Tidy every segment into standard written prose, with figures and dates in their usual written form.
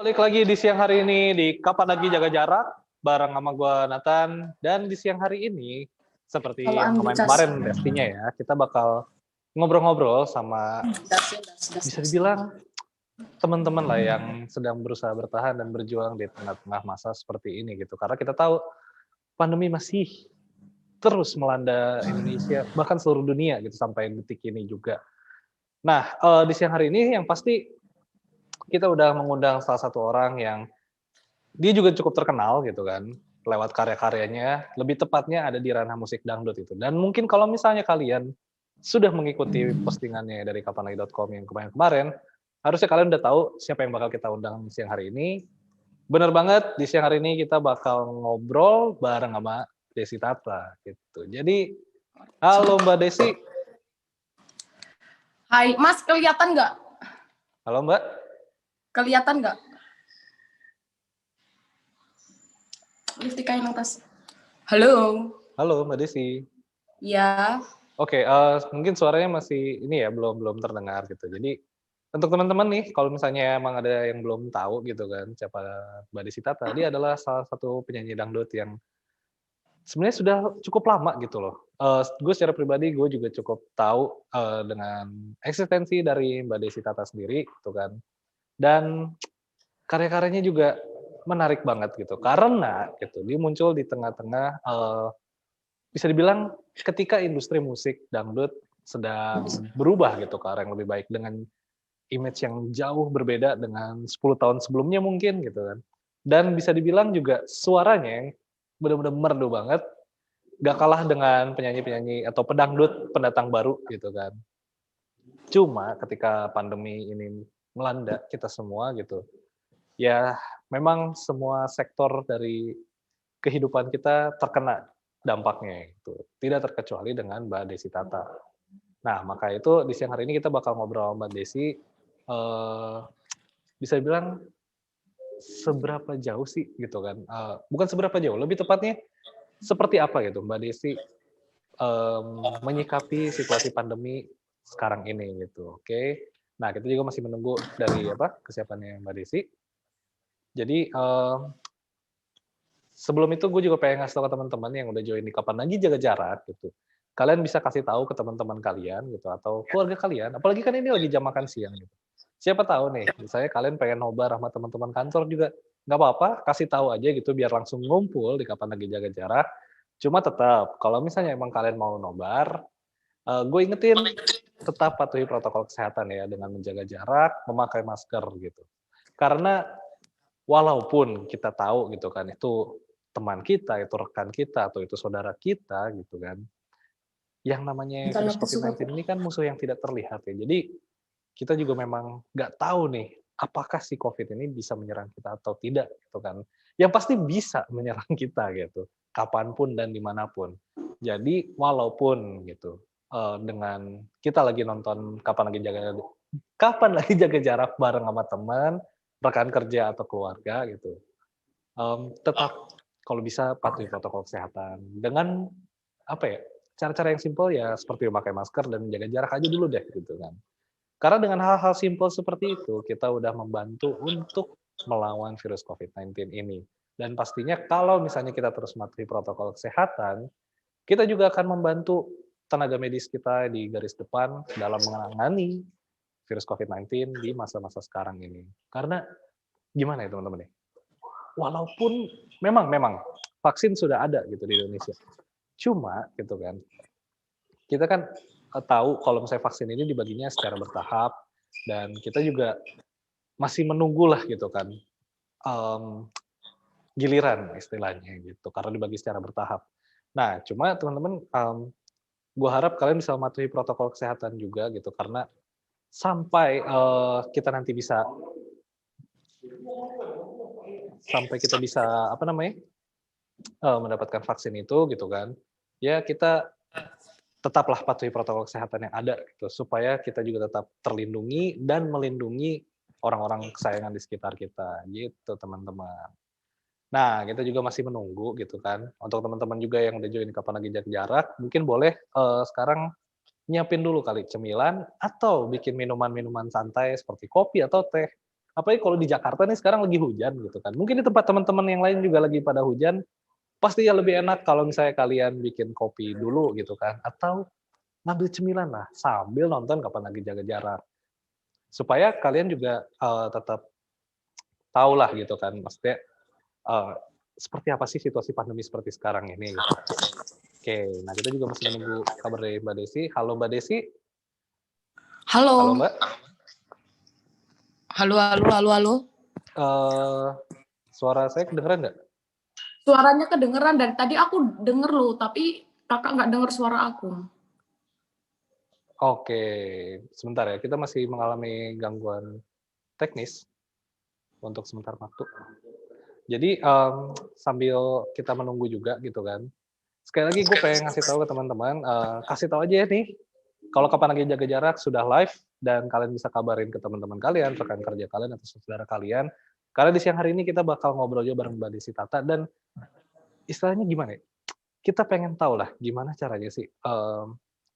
Balik lagi di siang hari ini di Kapan Lagi Jaga Jarak bareng sama gua Nathan, dan di siang hari ini Kalau seperti yang ambitas kemarin-kemarin pastinya ya, kita bakal ngobrol-ngobrol sama bisa dibilang teman-teman lah yang sedang berusaha bertahan dan berjuang di tengah-tengah masa seperti ini gitu. Karena kita tahu pandemi masih terus melanda Indonesia bahkan seluruh dunia gitu sampai detik ini juga. Nah, di siang hari ini yang pasti kita udah mengundang salah satu orang yang dia juga cukup terkenal gitu kan, lewat karya-karyanya, lebih tepatnya ada di ranah musik dangdut itu. Dan mungkin kalau misalnya kalian sudah mengikuti postingannya dari kapanlagi.com yang kemarin-kemarin, harusnya kalian udah tahu siapa yang bakal kita undang siang hari ini. Bener banget, di siang hari ini kita bakal ngobrol bareng sama Desi Tata gitu. Jadi, halo Mbak Desi. Hai, Mas, kelihatan nggak? Halo Mbak. Kelihatan nggak? Lift kain atas. Halo. Halo Mbak Desi. Ya. Oke, mungkin suaranya masih ini ya, belum terdengar gitu. Jadi, untuk teman-teman nih, kalau misalnya emang ada yang belum tahu gitu kan, siapa Mbak Desi Tata, dia adalah salah satu penyanyi dangdut yang sebenarnya sudah cukup lama gitu loh. Gue secara pribadi, gue juga cukup tahu, dengan eksistensi dari Mbak Desi Tata sendiri gitu kan. Dan karya-karyanya juga menarik banget gitu, karena gitu, dia muncul di tengah-tengah, bisa dibilang ketika industri musik dangdut sedang berubah gitu ke arah yang lebih baik dengan image yang jauh berbeda dengan 10 tahun sebelumnya mungkin gitu kan. Dan bisa dibilang juga suaranya yang benar-benar merdu banget, gak kalah dengan penyanyi-penyanyi atau pedangdut pendatang baru gitu kan. Cuma ketika pandemi ini melanda kita semua gitu, ya memang semua sektor dari kehidupan kita terkena dampaknya gitu, tidak terkecuali dengan Mbak Desi Tata. Nah, maka itu di siang hari ini kita bakal ngobrol sama Mbak Desi, bisa dibilang seberapa jauh sih gitu kan, bukan seberapa jauh, lebih tepatnya seperti apa gitu Mbak Desi, menyikapi situasi pandemi sekarang ini gitu, oke. Nah, kita juga masih menunggu dari kesiapannya Mbak Desi. Jadi, sebelum itu gue juga pengen ngasih tahu ke teman-teman yang udah join di Kapan Lagi Jaga Jarak gitu. Kalian bisa kasih tahu ke teman-teman kalian gitu atau keluarga kalian, apalagi kan ini lagi jam makan siang gitu. Siapa tahu nih, misalnya kalian pengen nobar sama teman-teman kantor juga, nggak apa-apa, kasih tahu aja gitu biar langsung ngumpul di Kapan Lagi Jaga Jarak. Cuma tetap, kalau misalnya emang kalian mau nobar, gue ingetin tetap patuhi protokol kesehatan ya dengan menjaga jarak, memakai masker gitu. Karena walaupun kita tahu gitu kan itu teman kita, itu rekan kita, atau itu saudara kita gitu kan, yang namanya Bukan virus aku suka COVID-19 ini kan musuh yang tidak terlihat ya. Jadi kita juga memang nggak tahu nih, apakah si COVID ini bisa menyerang kita atau tidak gitu kan. Yang pasti bisa menyerang kita gitu, kapanpun dan dimanapun. Jadi walaupun gitu, dengan kita lagi nonton Kapan Lagi Jaga Jarak bareng sama teman, rekan kerja atau keluarga gitu, tetap kalau bisa patuhi protokol kesehatan dengan, apa ya, cara-cara yang simpel ya seperti memakai masker dan menjaga jarak aja dulu deh gitu kan. Karena dengan hal-hal simpel seperti itu, kita udah membantu untuk melawan virus COVID-19 ini. Dan pastinya kalau misalnya kita terus mematuhi protokol kesehatan, kita juga akan membantu tenaga medis kita di garis depan dalam menangani virus COVID-19 di masa-masa sekarang ini. Karena gimana ya teman-teman ya, walaupun memang vaksin sudah ada gitu di Indonesia. Cuma gitu kan, kita kan, tahu kalau misalnya vaksin ini dibaginya secara bertahap dan kita juga masih menunggulah gitu kan, mmm, giliran istilahnya gitu, karena dibagi secara bertahap. Nah, cuma teman-teman, gua harap kalian bisa mematuhi protokol kesehatan juga gitu, karena sampai, kita bisa, apa namanya, mendapatkan vaksin itu gitu kan, ya kita tetaplah patuhi protokol kesehatan yang ada gitu, supaya kita juga tetap terlindungi dan melindungi orang-orang kesayangan di sekitar kita, gitu teman-teman. Nah, kita juga masih menunggu gitu kan, untuk teman-teman juga yang udah join Kapan Lagi Jaga Jarak, mungkin boleh, sekarang nyiapin dulu kali cemilan atau bikin minuman-minuman santai seperti kopi atau teh, Apalagi kalau di Jakarta nih sekarang lagi hujan gitu kan. Mungkin di tempat teman-teman yang lain juga lagi pada hujan, pasti ya lebih enak kalau misalnya kalian bikin kopi dulu gitu kan, atau ngambil cemilan lah sambil nonton Kapan Lagi Jaga Jarak. Supaya kalian juga, tetap tahulah gitu kan, maksudnya, eee, seperti apa sih situasi pandemi seperti sekarang ini gitu. Oke, nah kita juga masih menunggu kabar dari Mbak Desi. Halo Mbak Desi, halo Halo. Mbak, Halo, halo, halo, halo. eee, suara saya kedengeran nggak? Suaranya kedengeran dari tadi aku denger loh, tapi kakak nggak denger suara aku. Oke, sebentar ya, kita masih mengalami gangguan teknis untuk sebentar waktu. Jadi, sambil kita menunggu juga gitu kan, sekali lagi gue pengen ngasih tahu ke teman-teman, kasih tahu aja ya nih, kalau Kapan Lagi Jaga Jarak sudah live dan kalian bisa kabarin ke teman-teman kalian, rekan kerja kalian, atau saudara kalian. Karena di siang hari ini kita bakal ngobrol juga bareng Mbak Desi Tata dan istilahnya gimana ya, kita pengen tahu lah gimana caranya sih,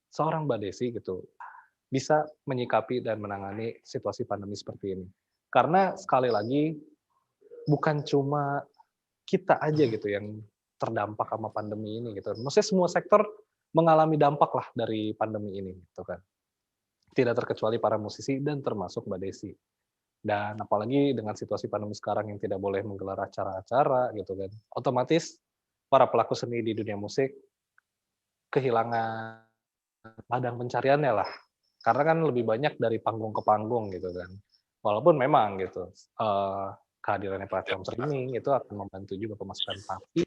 seorang Mbak Desi gitu, bisa menyikapi dan menangani situasi pandemi seperti ini. Karena sekali lagi, bukan cuma kita aja gitu yang terdampak sama pandemi ini gitu. Maksudnya semua sektor mengalami dampak lah dari pandemi ini gitu kan. Tidak terkecuali para musisi dan termasuk Mbak Desi. Dan apalagi dengan situasi pandemi sekarang yang tidak boleh menggelar acara-acara gitu kan. Otomatis para pelaku seni di dunia musik kehilangan ladang pencariannya lah. Karena kan lebih banyak dari panggung ke panggung gitu kan. Walaupun memang gitu, kehadirannya platform streaming itu akan membantu juga pemasukan, tapi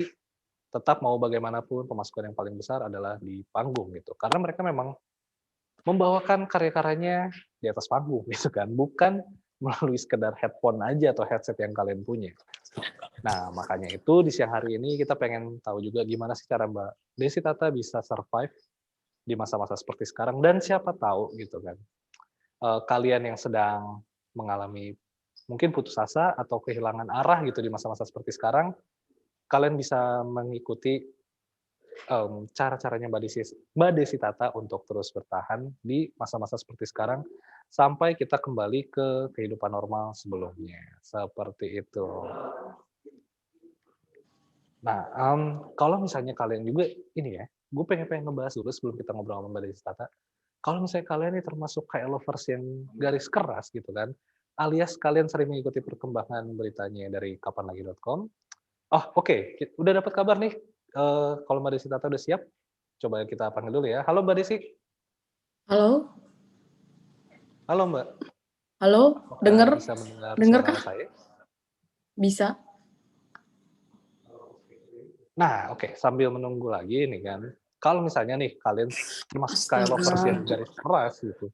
tetap mau bagaimanapun pemasukan yang paling besar adalah di panggung gitu. Karena mereka memang membawakan karya-karyanya di atas panggung gitu kan, bukan melalui sekedar headphone aja atau headset yang kalian punya. Nah, makanya itu di siang hari ini kita pengen tahu juga gimana sih cara Mbak Desi Tata bisa survive di masa-masa seperti sekarang dan siapa tahu gitu kan, kalian yang sedang mengalami mungkin putus asa atau kehilangan arah gitu di masa-masa seperti sekarang, kalian bisa mengikuti cara-caranya Mbak Desi Tata untuk terus bertahan di masa-masa seperti sekarang, sampai kita kembali ke kehidupan normal sebelumnya, seperti itu. Nah, kalau misalnya kalian juga ini ya, gue pengen ngebahas dulu sebelum kita ngobrol sama Mbak Desi Tata, kalau misalnya kalian ini termasuk kayak lovers yang garis keras gitu kan, alias kalian sering mengikuti perkembangan beritanya dari kapanlagi.com. Oh, oke, udah dapat kabar nih, kalau Mbak Desi Tata udah siap, coba kita panggil dulu ya. Halo Mbak Desi. Halo, Halo Mbak, halo, apakah denger, bisa mendengar denger suara kah? saya? Bisa. Nah, oke, sambil menunggu lagi nih kan, kalau misalnya nih kalian termasuk kayak lovers Astaga, yang garis keras gitu,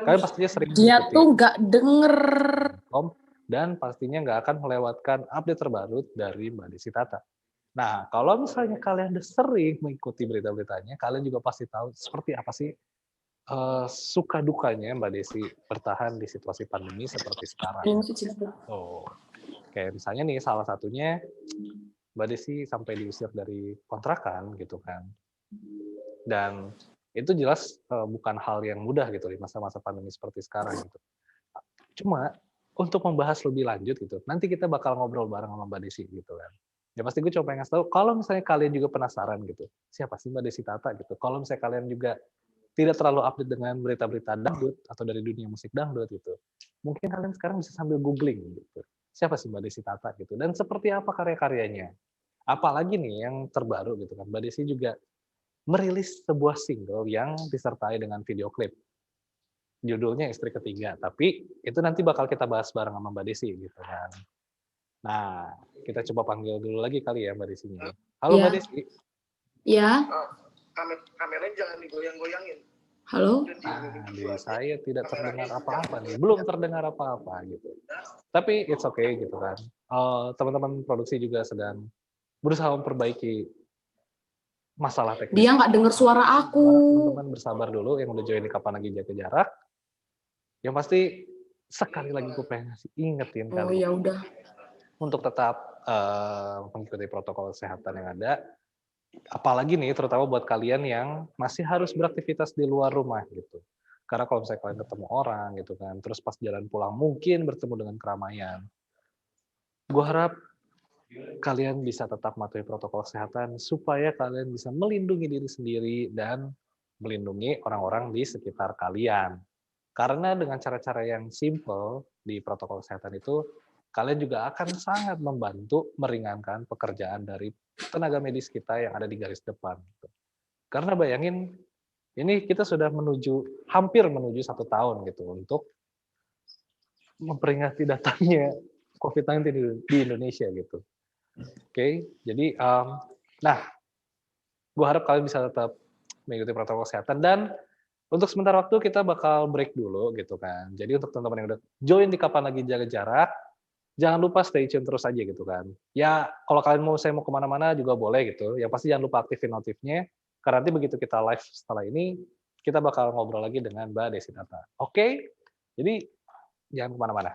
kalian pastinya sering dia mengikuti tuh nggak denger. kom dan pastinya nggak akan melewatkan update terbaru dari Mbak Desi Tata. Nah, kalau misalnya kalian udah sering mengikuti berita-beritanya, kalian juga pasti tahu seperti apa sih, suka dukanya Mbak Desi bertahan di situasi pandemi seperti sekarang. Ini musik sini. Tuh, kayak misalnya nih salah satunya Mbak Desi sampai diusir dari kontrakan gitu kan. Dan itu jelas, bukan hal yang mudah gitu di masa-masa pandemi seperti sekarang gitu. Cuma untuk membahas lebih lanjut gitu, nanti kita bakal ngobrol bareng sama Mbak Desi gitu kan. Ya pasti gue coba pengen ngasih tahu kalau misalnya kalian juga penasaran gitu, siapa sih Mbak Desi Tata gitu. Kalau misalnya kalian juga tidak terlalu update dengan berita-berita dangdut atau dari dunia musik dangdut gitu, mungkin kalian sekarang bisa sambil googling gitu. Siapa sih Mbak Desi Tata gitu dan seperti apa karya-karyanya. Apalagi nih yang terbaru gitu kan, Mbak Desi juga merilis sebuah single yang disertai dengan video klip. Judulnya Istri Ketiga, tapi itu nanti bakal kita bahas bareng sama Mbak Desi gitu kan. Nah, kita coba panggil dulu lagi kali ya Mbak Desinya. Halo Mbak Ya, Desi. ya. Kameranya jangan digoyang-goyangin. Halo. Di saya tidak terdengar apa-apa nih, belum terdengar apa-apa gitu. Tapi it's okay gitu kan. Teman-teman produksi juga sedang berusaha memperbaiki masalah teknis. Dia nggak denger suara aku. Teman-teman bersabar dulu yang udah join di Kapan Lagi Jaga Jarak. Yang pasti sekali lagi gue pengen ingetin Oh kalian ya udah. untuk tetap mengikuti protokol kesehatan yang ada. Apalagi nih terutama buat kalian yang masih harus beraktivitas di luar rumah gitu. Karena kalau misalnya kalian ketemu orang gitu kan, terus pas jalan pulang mungkin bertemu dengan keramaian. Gue harap kalian bisa tetap mematuhi protokol kesehatan supaya kalian bisa melindungi diri sendiri dan melindungi orang-orang di sekitar kalian. Karena dengan cara-cara yang simple di protokol kesehatan itu, kalian juga akan sangat membantu meringankan pekerjaan dari tenaga medis kita yang ada di garis depan. Karena bayangin, ini kita sudah hampir menuju 1 tahun gitu untuk memperingati datangnya COVID-19 di Indonesia gitu. Oke, jadi nah, gue harap kalian bisa tetap mengikuti protokol kesehatan dan untuk sementara waktu kita bakal break dulu gitu kan. Jadi untuk teman-teman yang udah join di Kapan Lagi Jaga Jarak, jangan lupa stay tune terus aja gitu kan. Ya kalau kalian saya mau kemana-mana juga boleh gitu. Yang pasti jangan lupa aktifin notifnya, karena nanti begitu kita live setelah ini, kita bakal ngobrol lagi dengan Mbak Desinata. Oke? Jadi jangan kemana-mana.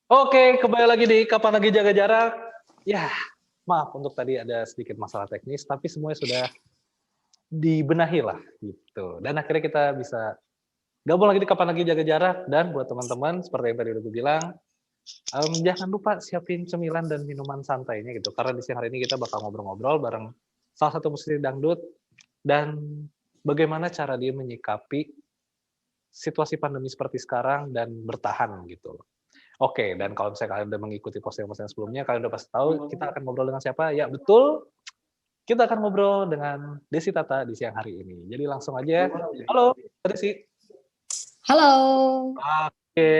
Oke, kembali lagi di Kapan Lagi Jaga Jarak. Ya, maaf untuk tadi ada sedikit masalah teknis, tapi semuanya sudah dibenahi lah gitu. Dan akhirnya kita bisa gabung lagi di Kapan Lagi Jaga Jarak. Dan buat teman-teman, seperti yang tadi udah gue bilang, jangan lupa siapin cemilan dan minuman santainya gitu. Karena di siang hari ini kita bakal ngobrol-ngobrol bareng salah satu musisi dangdut dan bagaimana cara dia menyikapi situasi pandemi seperti sekarang dan bertahan gitu. Oke, dan kalau misalnya kalian udah mengikuti postingan-postingan sebelumnya, kalian udah pasti tahu kita akan ngobrol dengan siapa. Ya, betul. Kita akan ngobrol dengan Desi Tata di siang hari ini. Jadi langsung aja. Halo, Desi. Halo. Oke.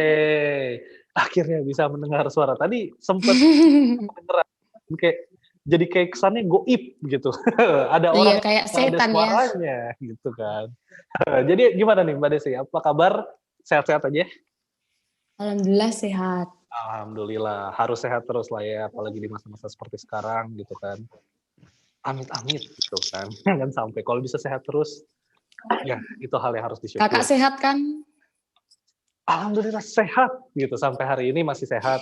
Akhirnya bisa mendengar suara. Tadi sempat kedengeran. Jadi kayak kesannya goib gitu. Ada orang kayak setan ada suaranya gitu kan. Jadi gimana nih Mbak Desi? Apa kabar? Sehat-sehat aja? Alhamdulillah sehat. Alhamdulillah, harus sehat terus lah ya, apalagi di masa-masa seperti sekarang gitu kan. Amit-amit gitu kan, jangan sampai. Kalau bisa sehat terus, ya itu hal yang harus disyukuri. Kakak sehat kan? Alhamdulillah sehat gitu, sampai hari ini masih sehat.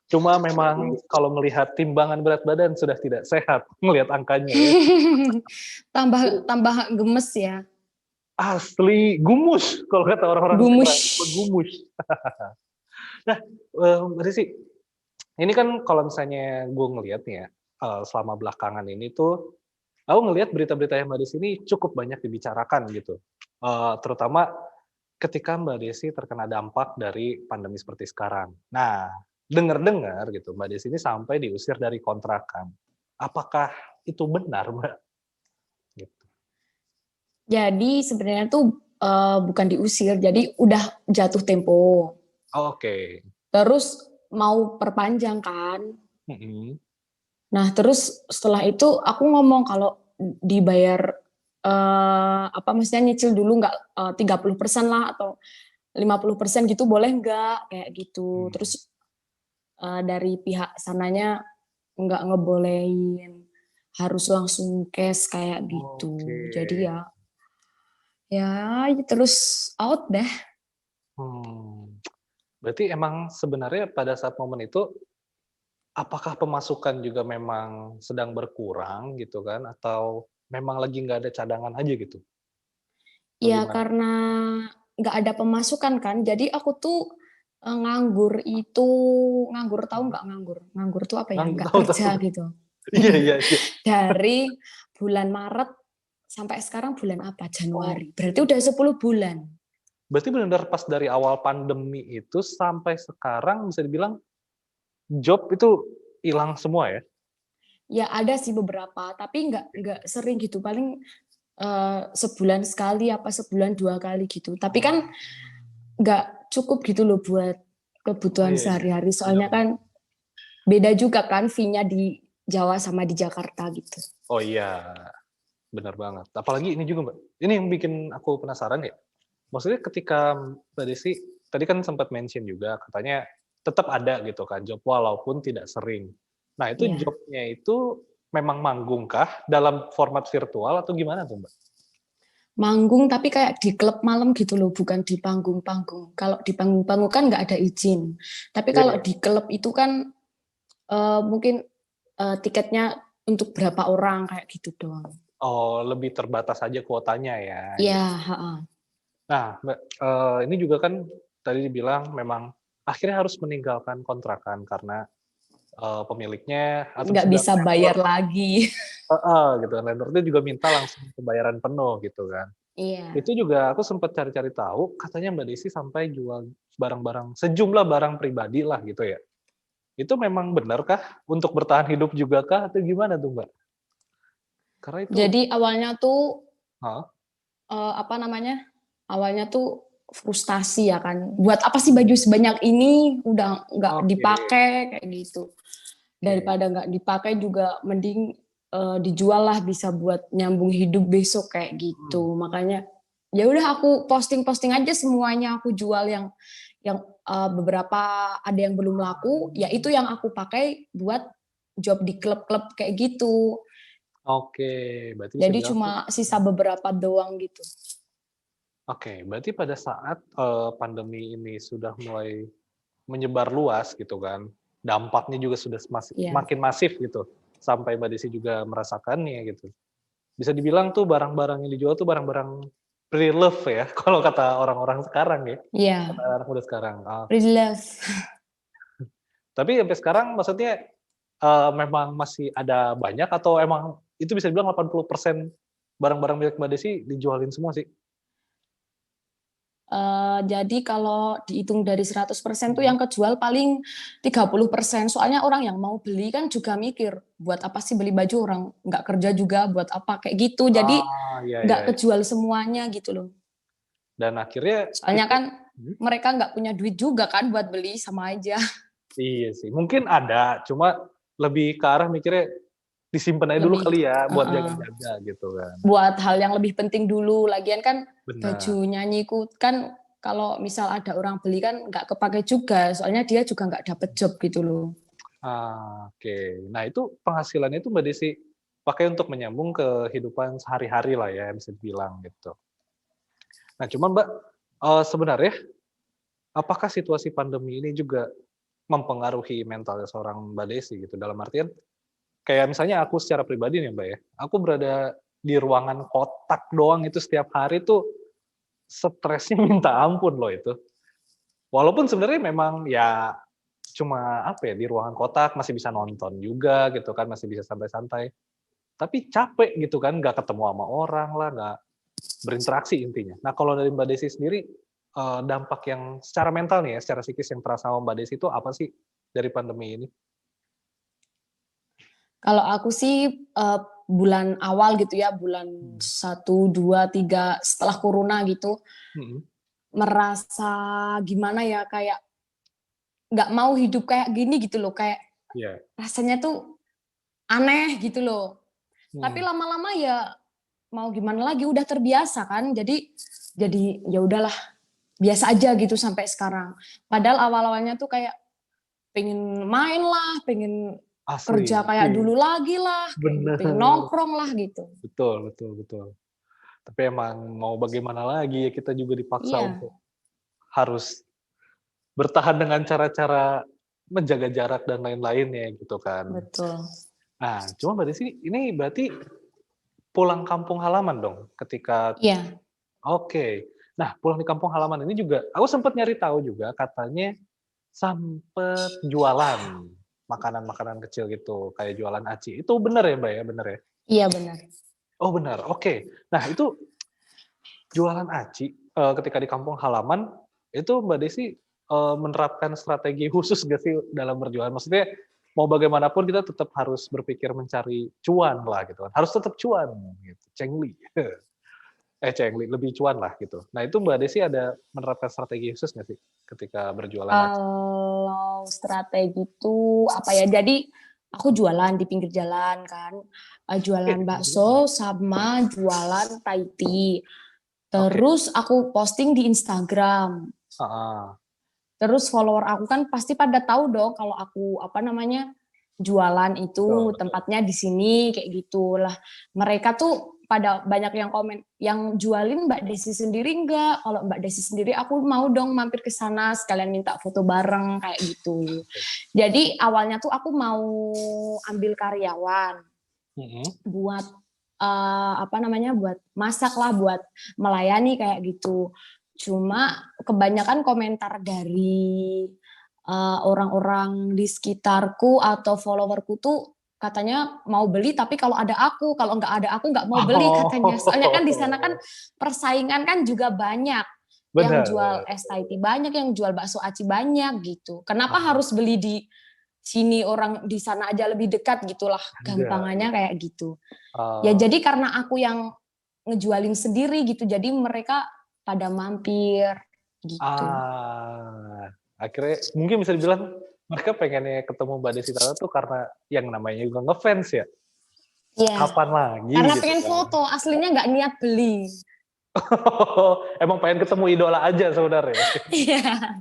Cuma memang kalau melihat timbangan berat badan sudah tidak sehat, melihat angkanya ya. tambah gemes ya. Asli gumus kalau kata orang-orang sekarang, Gumus. gumus. Nah, Mbak Desi, ini kan kalau misalnya gue ngelihat nih ya, selama belakangan ini tuh, aku ngelihat berita-berita yang Mbak Desi ini cukup banyak dibicarakan gitu. Terutama ketika Mbak Desi terkena dampak dari pandemi seperti sekarang. Nah, dengar-dengar gitu, Mbak Desi ini sampai diusir dari kontrakan. Apakah itu benar, Mbak? Gitu. Jadi sebenarnya tuh bukan diusir, jadi udah jatuh tempo. Oke. Terus mau perpanjang kan. Mhm. Nah, terus setelah itu aku ngomong kalau dibayar apa maksudnya nyicil dulu nggak 30% lah atau 50% gitu boleh nggak kayak gitu. Hmm. Terus dari pihak sananya nggak ngebolehin, harus langsung cash kayak gitu. Oke. Jadi ya terus out deh. Berarti emang sebenarnya pada saat momen itu, apakah pemasukan juga memang sedang berkurang gitu kan? Atau memang lagi nggak ada cadangan aja gitu? Atau Ya gimana? karena nggak ada pemasukan kan, jadi aku tuh nganggur itu nganggur tahu Mhm. nggak nganggur? Nganggur tuh apa ya? Nggak Tahu tahu. kerja gitu. Iya iya iya. Dari bulan Maret sampai sekarang bulan apa? Oh, Januari. Berarti udah 10 bulan. berarti benar-benar pas dari awal pandemi itu sampai sekarang bisa dibilang job itu hilang semua ya? Ya ada sih beberapa, tapi nggak sering gitu. Paling sebulan sekali apa sebulan 2 kali gitu. Tapi Oh. kan nggak cukup gitu loh buat Oh, kebutuhan iya iya. sehari-hari. Benar Soalnya benar. kan beda juga kan fee-nya di Jawa sama di Jakarta gitu. Oh iya, benar banget. Apalagi ini juga Mbak, ini yang bikin aku penasaran ya, maksudnya ketika Mbak Desi tadi kan sempat mention juga katanya tetap ada gitu kan job walaupun tidak sering. Nah itu Iya. job-nya itu memang manggung kah dalam format virtual atau gimana tuh Mbak? Manggung tapi kayak di klub malam gitu loh, bukan di panggung-panggung. Kalau di panggung-panggung kan nggak ada izin. Tapi Iya kalau iya. di klub itu kan mungkin tiketnya untuk berapa orang kayak gitu doang. Oh lebih terbatas aja kuotanya ya Iya, gitu. heeh. Nah Mbak, ini juga kan tadi dibilang memang akhirnya harus meninggalkan kontrakan karena, pemiliknya atau Nggak bisa bilang bisa bayar landlord lagi. heeh, gitu, landlord-nya juga minta langsung pembayaran penuh gitu kan. Iya. Itu juga aku sempat cari-cari tahu, katanya Mbak Desi sampai jual barang-barang sejumlah barang pribadi lah gitu ya. Itu memang benarkah untuk bertahan hidup juga kah atau gimana tuh, Mbak? Karena itu Jadi awalnya tuh heeh, apa namanya? Awalnya tuh frustasi ya kan. Buat apa sih baju sebanyak ini udah nggak oke dipakai kayak gitu. oke, Daripada nggak dipakai juga mending dijual lah bisa buat nyambung hidup besok kayak mhm, gitu. Makanya ya udah aku posting-posting aja semuanya aku jual yang beberapa ada yang belum laku, ya itu yang aku pakai buat job di klub-klub kayak gitu. oke, berarti bisa Jadi dibilang tuh cuma sisa beberapa doang gitu. oke, berarti pada saat, pandemi ini sudah mulai menyebar luas gitu kan, dampaknya juga sudah Iya. makin masif gitu, sampai Mbak Desi juga merasakannya gitu. Bisa dibilang tuh barang-barang yang dijual tuh barang-barang pre-love ya, kalau kata orang-orang sekarang ya, kata Iya, anak muda sekarang. real love. Tapi sampai sekarang maksudnya, memang masih ada banyak atau emang itu bisa dibilang 80% barang-barang milik Mbak Desi dijualin semua sih? Jadi kalau dihitung dari 100% tuh Mhm. yang kejual paling 30%. Soalnya orang yang mau beli kan juga mikir, buat apa sih beli baju, orang nggak kerja juga, buat apa, kayak gitu. Jadi Ah, iya iya nggak iya. kejual semuanya gitu loh. Dan akhirnya Soalnya itu kan mhm, mereka nggak punya duit juga kan buat beli, sama aja. iya sih, mungkin ada, cuma lebih ke arah mikirnya disimpen aja dulu Lebih kali ya, buat heeh, jaga-jaga gitu kan. buat hal yang lebih penting dulu. Lagian kan baju Benar. nyanyiku kan kalau misal ada orang beli kan nggak kepake juga, soalnya dia juga nggak dapet job gitu loh. Ah, oke. Nah, itu penghasilannya itu Mbak Desi pakai untuk menyambung kehidupan sehari-hari lah ya, bisa dibilang gitu. Nah, cuman Mbak, sebenarnya apakah situasi pandemi ini juga mempengaruhi mentalnya seorang Mbak Desi gitu? Dalam artian, kayak misalnya aku secara pribadi nih Mbak ya, aku berada di ruangan kotak doang itu setiap hari tuh, stresnya minta ampun loh itu. Walaupun sebenarnya memang ya cuma apa ya, di ruangan kotak masih bisa nonton juga gitu kan, masih bisa santai-santai. Tapi capek gitu kan, nggak ketemu sama orang lah, nggak berinteraksi intinya. Nah kalau dari Mbak Desi sendiri, dampak yang secara mental nih ya, secara psikis yang terasa sama Mbak Desi itu apa sih dari pandemi ini? Kalau aku sih, bulan awal gitu ya, bulan Hmm. 1, 2, 3 setelah corona gitu, Mhm. merasa gimana ya, kayak nggak mau hidup kayak gini gitu loh, kayak Iya. rasanya tuh aneh gitu loh. Tapi Mhm. lama-lama ya mau gimana lagi, udah terbiasa kan, jadi ya udahlah, biasa aja gitu sampai sekarang. Padahal awal-awalnya tuh kayak pengen main lah, pengen Asli, kerja kayak iya. dulu lagi lah, kayak gitu, Bener. pengen nongkrong lah gitu. Betul betul betul. Tapi emang mau bagaimana lagi ya, kita juga dipaksa Iya, untuk harus bertahan dengan cara-cara menjaga jarak dan lain-lainnya gitu kan. betul. Nah, cuma Mbak Desi ini berarti pulang kampung halaman dong ketika Iya, oke. Nah, pulang di kampung halaman ini juga aku sempet nyari tahu juga katanya sempet jualan makanan-makanan kecil gitu, kayak jualan aci. Itu bener ya, Mbak, ya? Bener ya? iya benar. Oh benar, oke. Nah itu jualan aci, ketika di kampung halaman, itu Mbak Desi, menerapkan strategi khusus nggak sih dalam berjualan? Maksudnya, mau bagaimanapun kita tetap harus berpikir mencari cuan lah gitu kan, harus tetap cuan gitu, cengli. Cengli, lebih cuan lah gitu. Nah itu Mbak Desi ada menerapkan strategi khusus nggak sih ketika berjualan aci? Kalau strategi itu apa ya, jadi aku jualan di pinggir jalan kan, Oke, jualan di pinggir jalan. bakso sama jualan Thai tea. Oke, Terus aku posting di Instagram. heeh, Terus follower aku kan pasti pada tahu dong kalau aku apa namanya, jualan betul itu betul. tempatnya di sini kayak gitu. Lah mereka tuh pada banyak yang komen, "Yang jualin Mbak Desi sendiri enggak? Kalau Mbak Desi sendiri aku mau dong mampir ke sana sekalian minta foto bareng," kayak gitu. Oke. Jadi awalnya tuh aku mau ambil karyawan Mhm. buat, apa namanya, buat masak lah, buat melayani kayak gitu. Cuma kebanyakan komentar dari, orang-orang di sekitarku atau follower-ku tuh katanya mau beli, tapi kalau ada aku, kalau nggak ada aku nggak mau beli katanya. Soalnya kan di sana kan Oh, persaingan kan juga banyak, yang benar jual benar. es Thai tea banyak, yang jual bakso aci banyak gitu. Kenapa Ah, harus beli di sini, orang di sana aja lebih dekat gitulah, enggak, iya. gampangannya kayak gitu. Ya Oh, jadi karena aku yang ngejualin sendiri gitu, jadi mereka pada mampir gitu. akhirnya mungkin bisa dibilang mereka pengennya ketemu Mbak Desi Tata tuh karena yang namanya juga ngefans ya, Iya, kapan lagi karena gitu pengen kan. foto, aslinya nggak niat beli. Emang pengen ketemu idola aja sebenarnya. Iya,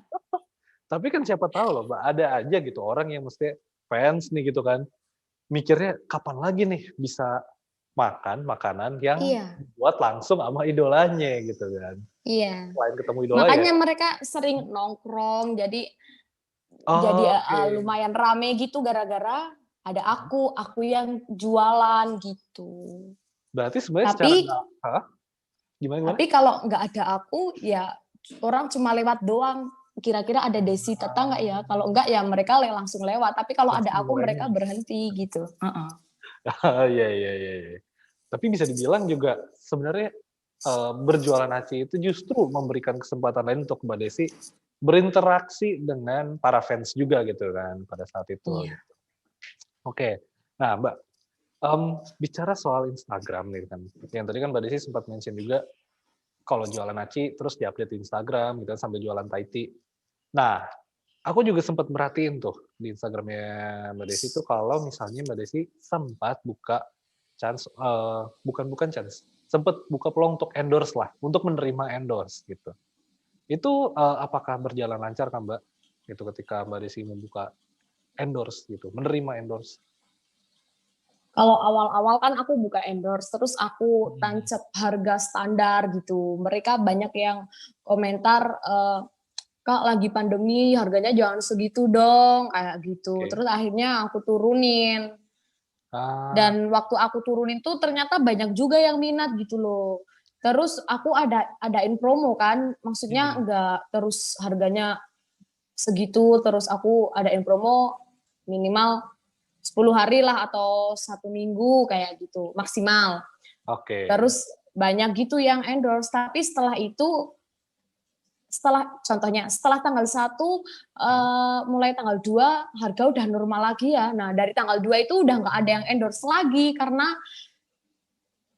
Tapi kan siapa tahu loh Mbak, ada aja gitu orang yang mesti fans nih gitu kan, mikirnya kapan lagi nih bisa makan makanan yang iya, dibuat langsung sama idolanya gitu kan. iya. Selain ketemu idola ya Makanya mereka sering nongkrong, jadi, oke. lumayan rame gitu gara-gara ada aku yang jualan gitu. Berarti sebenarnya secara Tapi nggak heeh, gimana gimana? Tapi kalau nggak ada aku, ya orang cuma lewat doang. Kira-kira ada Desi Tata nggak ya? Kalau enggak ya mereka langsung lewat. Tapi kalau ada Langsung aku mereka lewat. berhenti gitu. Heeh. Iya iya iya iya. Tapi bisa dibilang juga sebenarnya, berjualan aci itu justru memberikan kesempatan lain untuk Mbak Desi berinteraksi dengan para fans juga gitu kan pada saat itu Iya. gitu. Oke. Nah Mbak, bicara soal Instagram nih kan, yang tadi kan Mbak Desi sempat mention juga kalau jualan aci terus di-update di Instagram gitu kan sambil jualan Thai tea. Nah, aku juga sempat merhatiin tuh di Instagramnya Mbak Desi tuh kalau misalnya Mbak Desi sempat buka chance, bukan chance, sempat buka peluang untuk endorse lah, untuk menerima endorse gitu. Itu, apakah berjalan lancar kan Mbak? Gitu ketika Mbak Desi membuka endorse gitu, menerima endorse? Kalau awal-awal kan aku buka endorse, terus aku Mhm, tancap harga standar gitu. Mereka banyak yang komentar, "Kak, lagi pandemi harganya jangan segitu dong," kayak gitu. oke. Terus akhirnya aku turunin. Ah, Dan waktu aku turunin tuh ternyata banyak juga yang minat gitu loh. Terus aku adain promo kan, maksudnya enggak terus harganya segitu, terus aku adain promo minimal 10 hari lah atau 1 minggu kayak gitu maksimal. Oke. Terus banyak gitu yang endorse, tapi setelah itu setelah tanggal 1 mulai tanggal 2 harga udah normal lagi ya. Nah, dari tanggal 2 itu udah nggak ada yang endorse lagi karena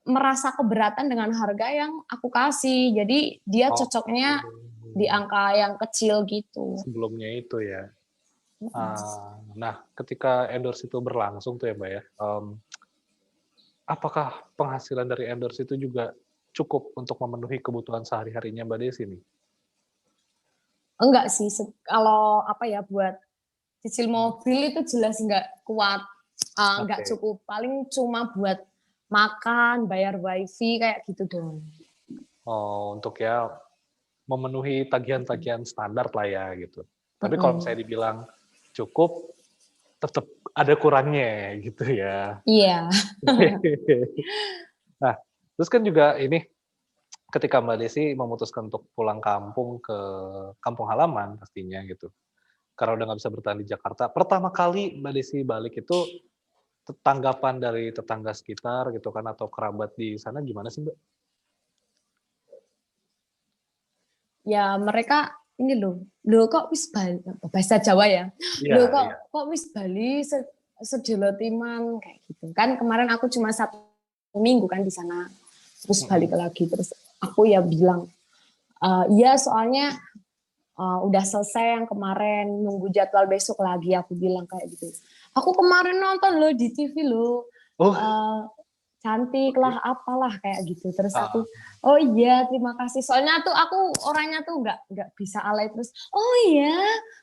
merasa keberatan dengan harga yang aku kasih. Jadi dia Oh, cocoknya di angka yang kecil gitu. sebelumnya itu ya. Nah, ketika endorse itu berlangsung tuh ya Mbak ya, apakah penghasilan dari endorse itu juga cukup untuk memenuhi kebutuhan sehari-harinya Mbak Desi nih? Enggak sih, kalau apa ya buat cicil mobil itu jelas nggak kuat, nggak Oke. cukup. Paling cuma buat makan, bayar wifi kayak gitu dong. Oh, untuk ya memenuhi tagihan-tagihan standar lah ya gitu. Tapi kalau misalnya dibilang cukup, tetap ada kurangnya gitu ya. Iya. Nah, terus kan juga ini ketika Mbak Desi memutuskan untuk pulang kampung ke kampung halaman pastinya gitu. Karena udah nggak bisa bertahan di Jakarta. Pertama kali Mbak Desi balik itu tanggapan dari tetangga sekitar gitu kan atau kerabat di sana gimana sih Mbak? Ya mereka ini loh kok wis bali, bahasa Jawa ya. Iya, Loh iya. kok wis bali sedelo timan kayak gitu. Kan kemarin aku cuma 1 minggu kan di sana. Terus balik lagi terus aku ya bilang iya soalnya udah selesai yang kemarin, nunggu jadwal besok lagi, aku bilang kayak gitu. Aku kemarin nonton loh di TV loh, Oh, cantik lah, apalah kayak gitu. Terus aku, ah, oh iya terima kasih. Soalnya tuh aku orangnya tuh nggak bisa alay terus, oh iya,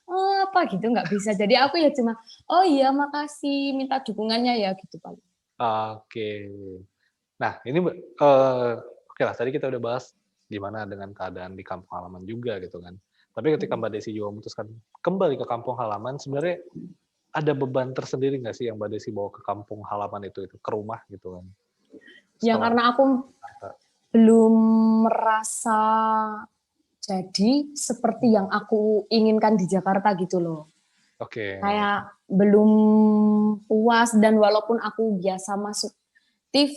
oh, apa gitu nggak bisa. Jadi aku ya cuma, oh iya makasih, minta dukungannya ya gitu paling. oke. Nah, ini oke lah tadi kita udah bahas gimana dengan keadaan di kampung halaman juga gitu kan. Tapi ketika Mbak Desi juga memutuskan kembali ke kampung halaman, sebenarnya ada beban tersendiri nggak sih yang Mbak Desi bawa ke kampung halaman itu ke rumah gitu kan? Ya Setelah karena aku Jakarta. belum merasa jadi seperti yang aku inginkan di Jakarta gitu loh. Oke. Kayak belum puas dan walaupun aku biasa masuk TV,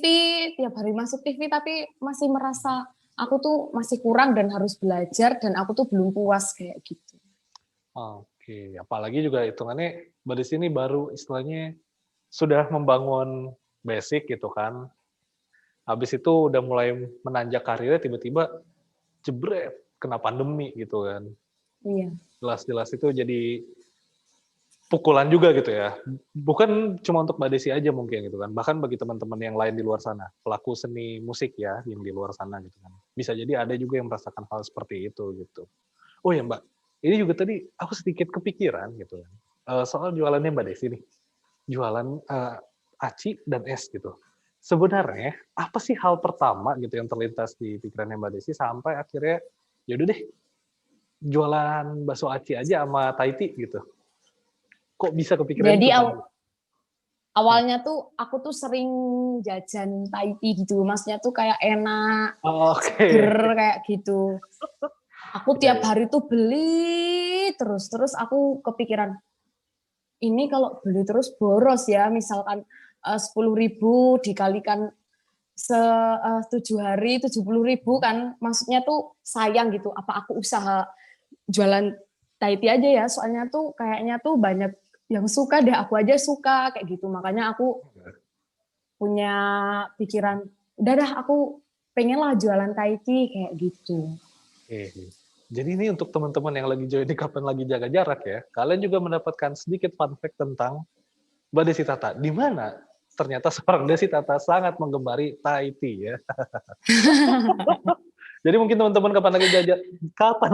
tiap hari masuk TV tapi masih merasa aku tuh masih kurang dan harus belajar dan aku tuh belum puas kayak gitu. Oke, apalagi juga hitungannya Mbak Desi ini baru istilahnya sudah membangun basic gitu kan. Habis itu udah mulai menanjak karirnya tiba-tiba jebret kena pandemi gitu kan. Iya. Jelas-jelas itu jadi pukulan juga gitu ya. Bukan cuma untuk Mbak Desi aja mungkin gitu kan. Bahkan bagi teman-teman yang lain di luar sana, pelaku seni musik ya yang di luar sana gitu kan. Bisa jadi ada juga yang merasakan hal seperti itu gitu. Oh ya Mbak, ini juga tadi aku sedikit kepikiran gitu kan. Soal jualannya Mbak Desi nih. Jualan aci dan es gitu. Sebenarnya apa sih hal pertama gitu yang terlintas di pikirannya Mbak Desi sampai akhirnya yaudah deh jualan bakso aci aja sama Thai tea gitu. Kok bisa kepikiran Jadi itu tadi? awalnya tuh aku tuh sering jajan Thai tea gitu. Maksudnya tuh kayak enak, seger Oke. kayak gitu. Aku Iya, tiap iya. hari tuh beli terus aku kepikiran ini kalau beli terus boros ya, misalkan 10.000 dikalikan 7 hari 70.000 kan, maksudnya tuh sayang gitu. Apa aku usaha jualan Thai tea aja ya? Soalnya tuh kayaknya tuh banyak yang suka deh, aku aja suka kayak gitu. Makanya aku punya pikiran, udah dah aku pengen lah jualan Thai tea kayak gitu. Oke. Jadi ini untuk teman-teman yang lagi join di Kapan Lagi Jaga Jarak ya, kalian juga mendapatkan sedikit fun fact tentang Mbak Desi Tata, di mana ternyata seorang Desi Tata sangat menggemari Thai tea ya. Jadi mungkin teman-teman kapan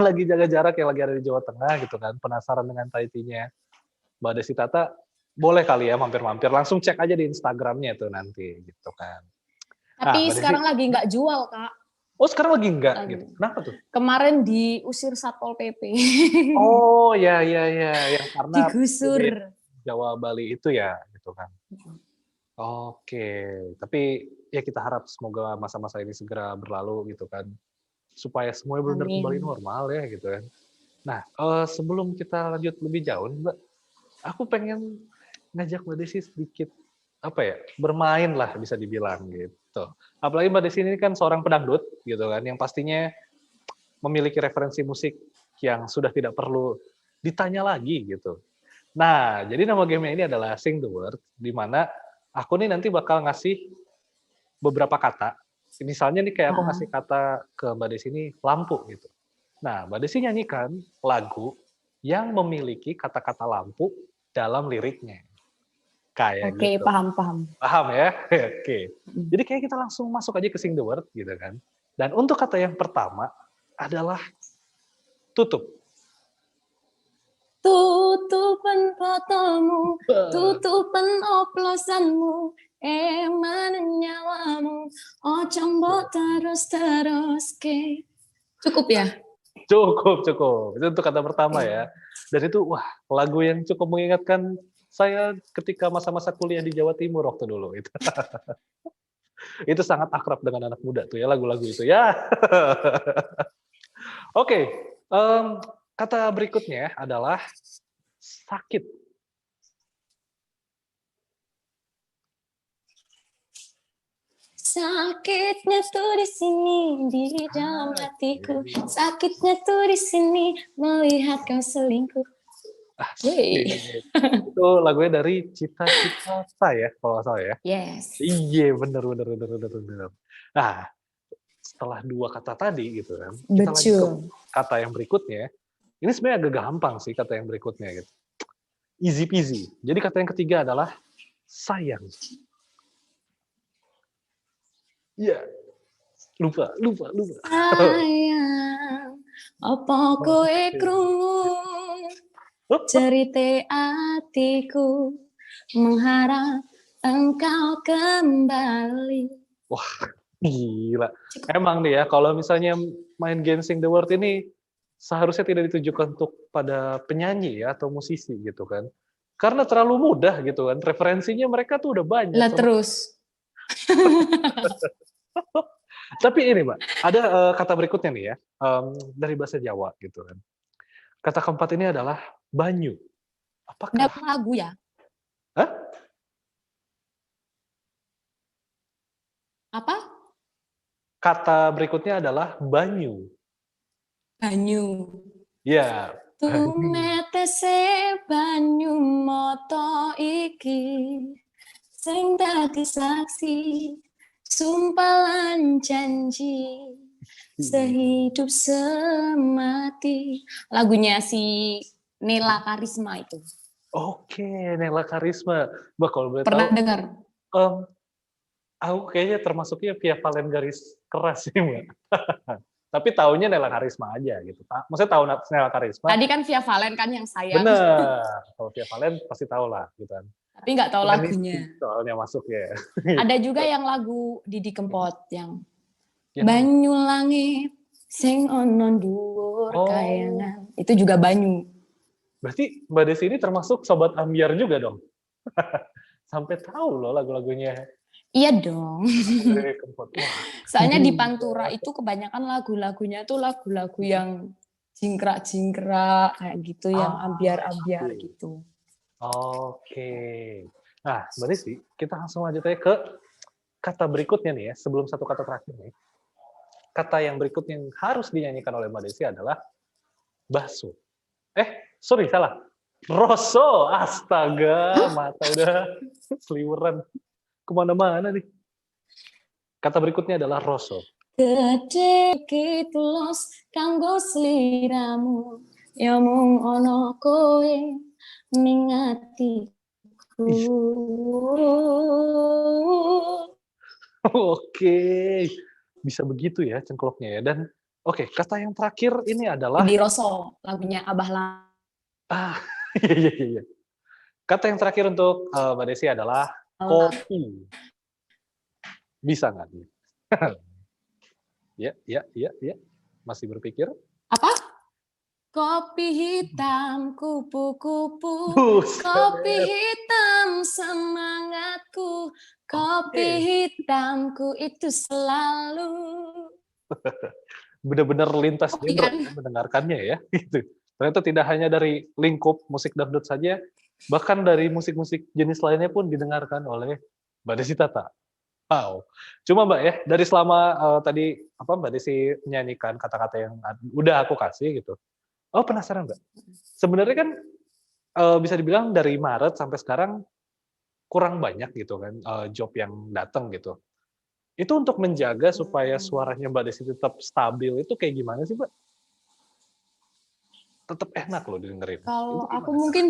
lagi jaga jarak yang lagi ada di Jawa Tengah gitu kan, penasaran dengan Thai tea-nya Mbak Desi Tata, boleh kali ya mampir-mampir, langsung cek aja di Instagram-nya tuh nanti gitu kan. Nah, Tapi Mbak Desi, sekarang lagi nggak jual, Kak. oh sekarang lagi enggak Lagi. gitu. Kenapa tuh? Kemarin diusir Satpol PP. Oh, ya ya ya, yang karena Digusur. PSBB Jawa Bali itu ya gitu kan. Oke, tapi ya kita harap semoga masa-masa ini segera berlalu gitu kan. Supaya semuanya benar-benar kembali Amin. normal ya gitu kan. Nah, sebelum kita lanjut lebih jauh nih, Mbak, aku pengen ngajak Mbak Desi sedikit apa ya, bermain lah bisa dibilang gitu. Apalagi Mbak Desi ini kan seorang pedangdut gitu kan, yang pastinya memiliki referensi musik yang sudah tidak perlu ditanya lagi gitu. Nah, jadi nama game ini adalah Sing the Word, di mana aku nih nanti bakal ngasih beberapa kata. Misalnya nih kayak aku Ah, ngasih kata ke Mbak Desi ini lampu gitu. Nah, Mbak Desi nyanyikan lagu yang memiliki kata-kata lampu dalam liriknya. Kayak Oke, gitu. paham paham. Paham ya? Oke. Mm. Jadi kayak kita langsung masuk aja ke Sing the Word gitu kan. Dan untuk kata yang pertama adalah tutup. Tutupan fotomu, tutupan oplosanmu, eman nyawamu, ojo mbok terus ke. Cukup ya? Cukup, cukup. Itu untuk kata pertama Oke. ya. Dan itu wah, lagu yang cukup mengingatkan saya ketika masa-masa kuliah di Jawa Timur waktu dulu itu. Itu sangat akrab dengan anak muda tuh ya lagu-lagu itu ya. Oke, kata berikutnya adalah sakit. Sakitnya tuh di sini, di dalam hatiku. Sakitnya tuh di sini, melihat kau selingkuh. Yeay. Itu lagunya dari Cita-Cita ya, kalau nggak salah ya. Yes. Iya, bener, bener, bener, bener, bener. Nah, setelah dua kata tadi gitu kan, kita lanjut ke Betul. kata yang berikutnya. Ini sebenarnya agak gampang sih kata yang berikutnya gitu. Easy peasy. Jadi kata yang ketiga adalah sayang. Iya, lupa, lupa, lupa. Sayang, apa kowe krungu cerita hatiku mengharap engkau kembali. Wah, gila. Emang nih ya, kalau misalnya main Gensing the World ini seharusnya tidak ditujukan untuk pada penyanyi ya atau musisi gitu kan. Karena terlalu mudah gitu kan. Referensinya mereka tuh udah banyak. Lah terus. Tapi ini, Mbak, ada kata berikutnya nih ya, dari bahasa Jawa gitu kan. Kata keempat ini adalah banyu. Ada Apakah lagu ya? hah? Apa? Kata berikutnya adalah banyu. Banyu. Ya, banyu. Tumetese banyu mata iki sing dadi saksi sumpah lan janji sehidup semati. Lagunya si Nela Karisma itu. Oke, Nela Karisma. Mbak, kalau boleh tahu, Pernah dengar? mmm, aku kayaknya termasuknya Via Valen garis keras sih, Mbak. Tapi taunya Nela Karisma aja gitu, maksudnya tahu Nela Karisma, Tadi kan Via Valen kan yang sayang, bener, kalau Via Valen pasti tahu lah gitu kan. tapi nggak tahu Playlist lagunya. soalnya masuk ya. Ada juga yang lagu Didi Kempot yang Yang mana? Banyu langit sing ono dhuwur Oh, kayangan. Itu juga banyu. berarti Mbak Desi ini termasuk sobat ambyar juga dong? Sampai tahu loh lagu-lagunya Iya dong. Didi Kempot. Wah, Soalnya di gila. Pantura itu kebanyakan lagu-lagunya tuh lagu-lagu yang jingkrak-jingkrak kayak gitu, yang Ah, ambiar-ambiar gitu. gitu. Oke. Nah, Mbak Desi, kita langsung lanjut aja ke kata berikutnya nih ya, sebelum satu kata terakhir nih. Kata yang berikutnya yang harus dinyanyikan oleh Mbak Desi adalah bakso. Sorry, salah. Rosso, astaga, Hah? mata udah seliweran kemana-mana nih. Kata berikutnya adalah rosso. Gede gitu los kanggo sliramu. Ya mung ono kowe ning atiku. Ih, oke, bisa begitu ya cengkloknya ya. Dan oke, kata yang terakhir ini adalah Di Rosso, lagunya Abah Lang. ah, iya, iya, iya, iya. Kata yang terakhir untuk Mbak Desi adalah kopi. Bisa nggak nih? Ya, ya, ya, ya. Masih berpikir? Apa? Kopi hitam kupu-kupu, Buset. kopi hitam semangatku, kopi Oke. hitamku itu selalu. Benar-benar lintas Kopi genre kan? ya mendengarkannya ya, gitu. Ternyata tidak hanya dari lingkup musik dangdut saja, bahkan dari musik-musik jenis lainnya pun didengarkan oleh Mbak Desi Tata. Wow. Cuma Mbak ya, dari selama, tadi apa, Mbak Desi menyanyikan kata-kata yang udah aku kasih gitu, penasaran Mbak, sebenarnya kan, bisa dibilang dari Maret sampai sekarang kurang banyak gitu kan, job yang datang gitu. Itu untuk menjaga supaya suaranya Mbak Desi tetap stabil itu kayak gimana sih, Mbak? Tetap enak loh didengerin. Itu Kalau aku gimana? mungkin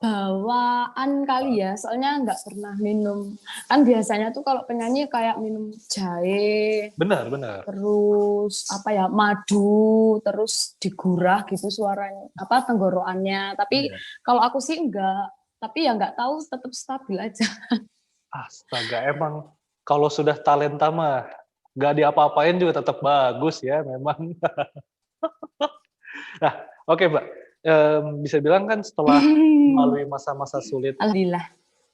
bawaan kali ya, soalnya nggak pernah minum. Kan biasanya tuh kalau penyanyi kayak minum jahe, Benar benar. terus apa ya, madu, terus digurah gitu suaranya, apa tenggorokannya. Tapi Iya. kalau aku sih enggak, tapi ya nggak tahu, tetap stabil aja. Astaga, emang kalau sudah talenta mah nggak diapa-apain juga tetap bagus ya memang. Nah, oke Mbak, bisa bilang kan setelah melalui masa-masa sulit, Alhamdulillah.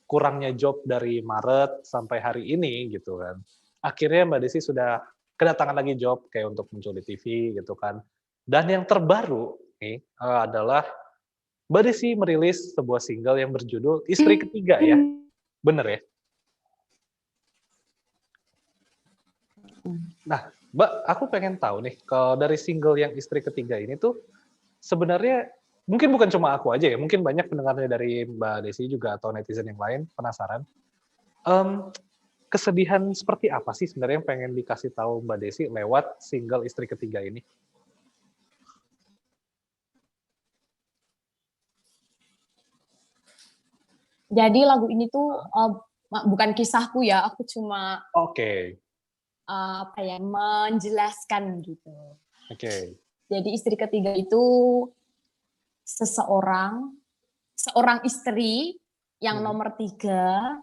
kurangnya job dari Maret sampai hari ini gitu kan, akhirnya Mbak Desi sudah kedatangan lagi job kayak untuk muncul di TV gitu kan. Dan yang terbaru nih, adalah Mbak Desi merilis sebuah single yang berjudul Istri Ketiga ya, bener ya? Nah, Mbak, aku pengen tahu nih, kalau dari single yang Istri Ketiga ini tuh, sebenarnya mungkin bukan cuma aku aja ya, mungkin banyak pendengarnya dari Mbak Desi juga atau netizen yang lain penasaran, mmm, kesedihan seperti apa sih sebenarnya yang pengen dikasih tahu Mbak Desi lewat single Istri Ketiga ini? Jadi lagu ini tuh bukan kisahku ya, aku cuma Oke apa ya, menjelaskan gitu. oke. Jadi istri ketiga itu seorang istri yang Mhm. nomor 3,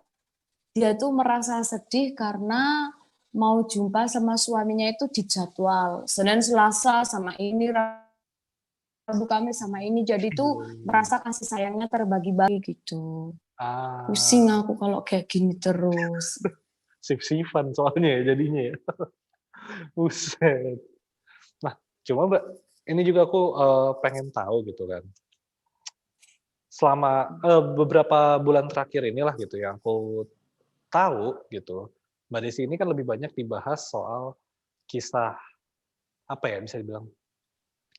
dia tuh merasa sedih karena mau jumpa sama suaminya itu di jadwal Senin, Selasa sama ini, Rabu, Kamis sama ini. Jadi tuh Oh. merasa kasih sayangnya terbagi-bagi gitu. Pusing Ah, aku kalau kayak gini terus. sif-sifan soalnya ya jadinya ya. Buset. Nah, cuma Mbak, ini juga aku, pengen tahu gitu kan, selama, beberapa bulan terakhir inilah gitu yang aku tahu gitu, Mbak Desi ini kan lebih banyak dibahas soal kisah, apa ya, bisa dibilang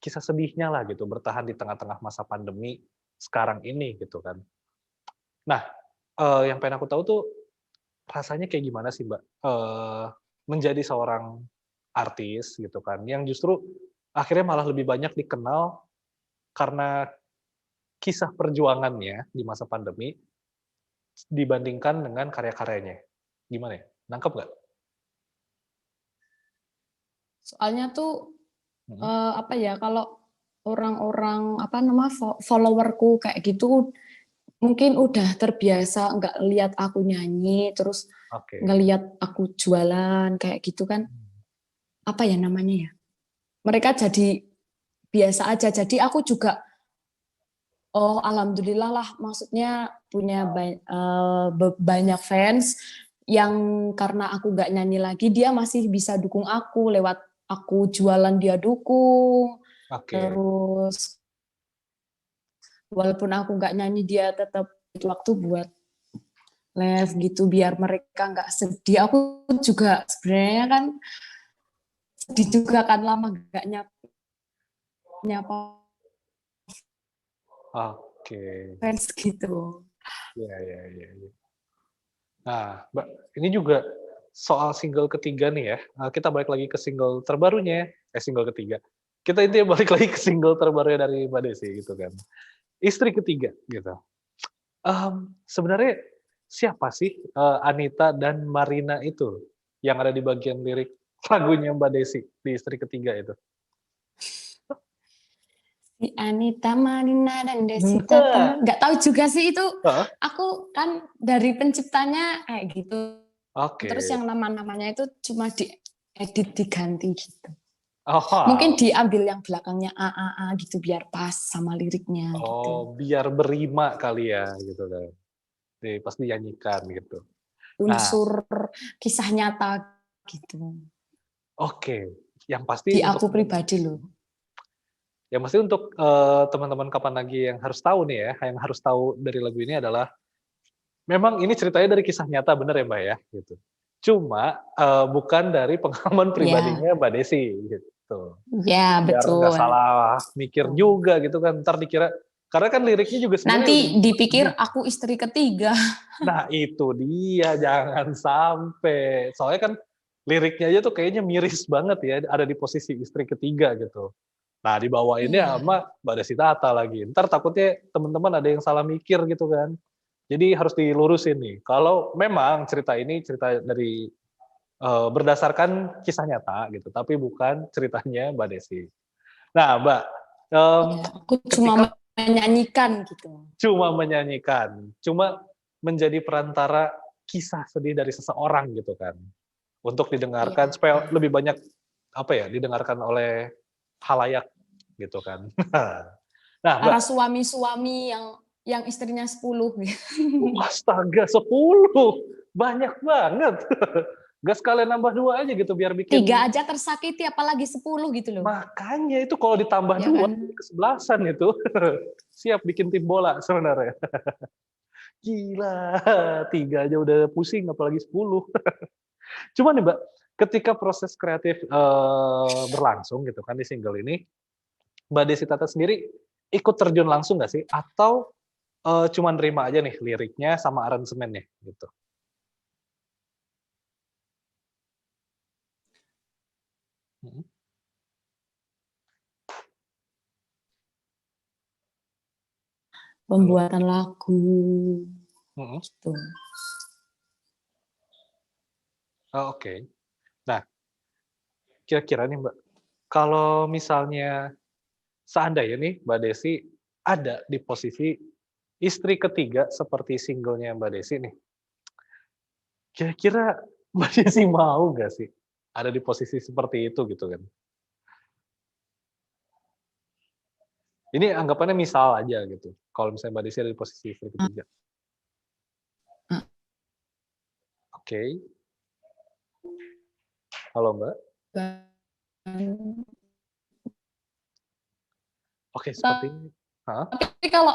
kisah sedihnya lah gitu, bertahan di tengah-tengah masa pandemi sekarang ini gitu kan. Nah, yang pengen aku tahu tuh rasanya kayak gimana sih Mbak, menjadi seorang artis gitu kan, yang justru akhirnya malah lebih banyak dikenal karena kisah perjuangannya di masa pandemi dibandingkan dengan karya-karyanya. Gimana ya? Nangkep nggak? Soalnya tuh Mhm. apa ya, kalau orang-orang apa nama followerku kayak gitu mungkin udah terbiasa nggak lihat aku nyanyi, terus nggak Oke. lihat aku jualan kayak gitu kan, apa ya namanya ya, mereka jadi biasa aja. Jadi aku juga, oh alhamdulillah lah, maksudnya punya banyak fans yang karena aku nggak nyanyi lagi, dia masih bisa dukung aku lewat aku jualan, dia dukung. Oke. Terus walaupun aku nggak nyanyi, dia tetap waktu buat live gitu biar mereka nggak sedih. Aku juga sebenarnya kan sedih juga kan, lama nggak nyapa nyapa Oke. fans gitu. Iya iya iya iya. Nah, Mbak, ini juga soal single ketiga nih ya, kita balik lagi ke single terbarunya, single ketiga. Kita intinya balik lagi ke single terbarunya dari Mbak Desi gitu kan. Istri Ketiga gitu. Sebenarnya siapa sih, Anita dan Marina itu yang ada di bagian lirik lagunya Mbak Desi di Istri Ketiga itu? Si Anita, Marina, dan Desi Nah, Tata. Nggak tahu juga sih itu. heeh, Aku kan dari penciptanya kayak gitu. oke. Terus yang nama-namanya itu cuma diedit, diganti gitu. Mungkin Oh, diambil yang belakangnya A gitu biar pas sama liriknya gitu. biar berima kali ya gitu kan. Pasti nyanyikan gitu. Nah, Unsur kisah nyata gitu. oke. Yang pasti Di untuk aku pribadi loh. teman-teman kapan lagi yang harus tahu nih ya, yang harus tahu dari lagu ini adalah memang ini ceritanya dari kisah nyata bener ya Mbak ya, gitu. Cuma, bukan dari pengalaman Ya, pribadinya Mbak Desi, gitu. ya Biar nggak betul. salah mikir juga gitu kan, entar dikira karena kan liriknya juga sebenarnya udah Nanti dipikir sedih. aku istri ketiga. Nah itu dia, jangan sampai. Soalnya kan liriknya aja tuh kayaknya miris banget ya, ada di posisi istri ketiga gitu. Nah dibawainnya Iya. sama Mbak Desi Tata lagi, entar takutnya teman-teman ada yang salah mikir gitu kan. Jadi harus dilurusin nih, kalau memang cerita ini cerita dari berdasarkan kisah nyata gitu, tapi bukan ceritanya Mbak Desi. Nah, Mbak, eee, Ya, aku cuma ketika menyanyikan gitu. cuma menyanyikan, cuma menjadi perantara kisah sedih dari seseorang gitu kan, untuk didengarkan Iya. supaya lebih banyak, apa ya, didengarkan oleh khalayak gitu kan. Nah, Mbak, Para suami-suami yang istrinya 10 gitu. astaga 10 banyak banget. Nggak sekalian nambah 2 aja gitu biar 3 bikin. aja tersakiti apalagi 10 gitu loh. Makanya itu kalau ditambah Ya 2 kan? kesebelasan itu. Siap bikin tim bola sebenarnya. Gila, 3 aja udah pusing apalagi 10. Cuma nih Mbak, ketika proses kreatif, berlangsung gitu kan di single ini, Mbak Desi Tata sendiri ikut terjun langsung nggak sih? Atau, cuma nerima aja nih liriknya sama aransemennya gitu? Mhm, halo? Pembuatan lagu Mhm, gitu. oh oke. Nah, kira-kira nih Mbak, kalau misalnya seandainya nih Mbak Desi ada di posisi istri ketiga seperti singlenya Mbak Desi nih, kira-kira Mbak Desi mau nggak sih ada di posisi seperti itu gitu kan? Ini anggapannya misal aja gitu, kalau misalnya Mbak Desi ada di posisi istri ketiga. Oke, halo Mbak? Oke sepertinya heeh, Tapi kalau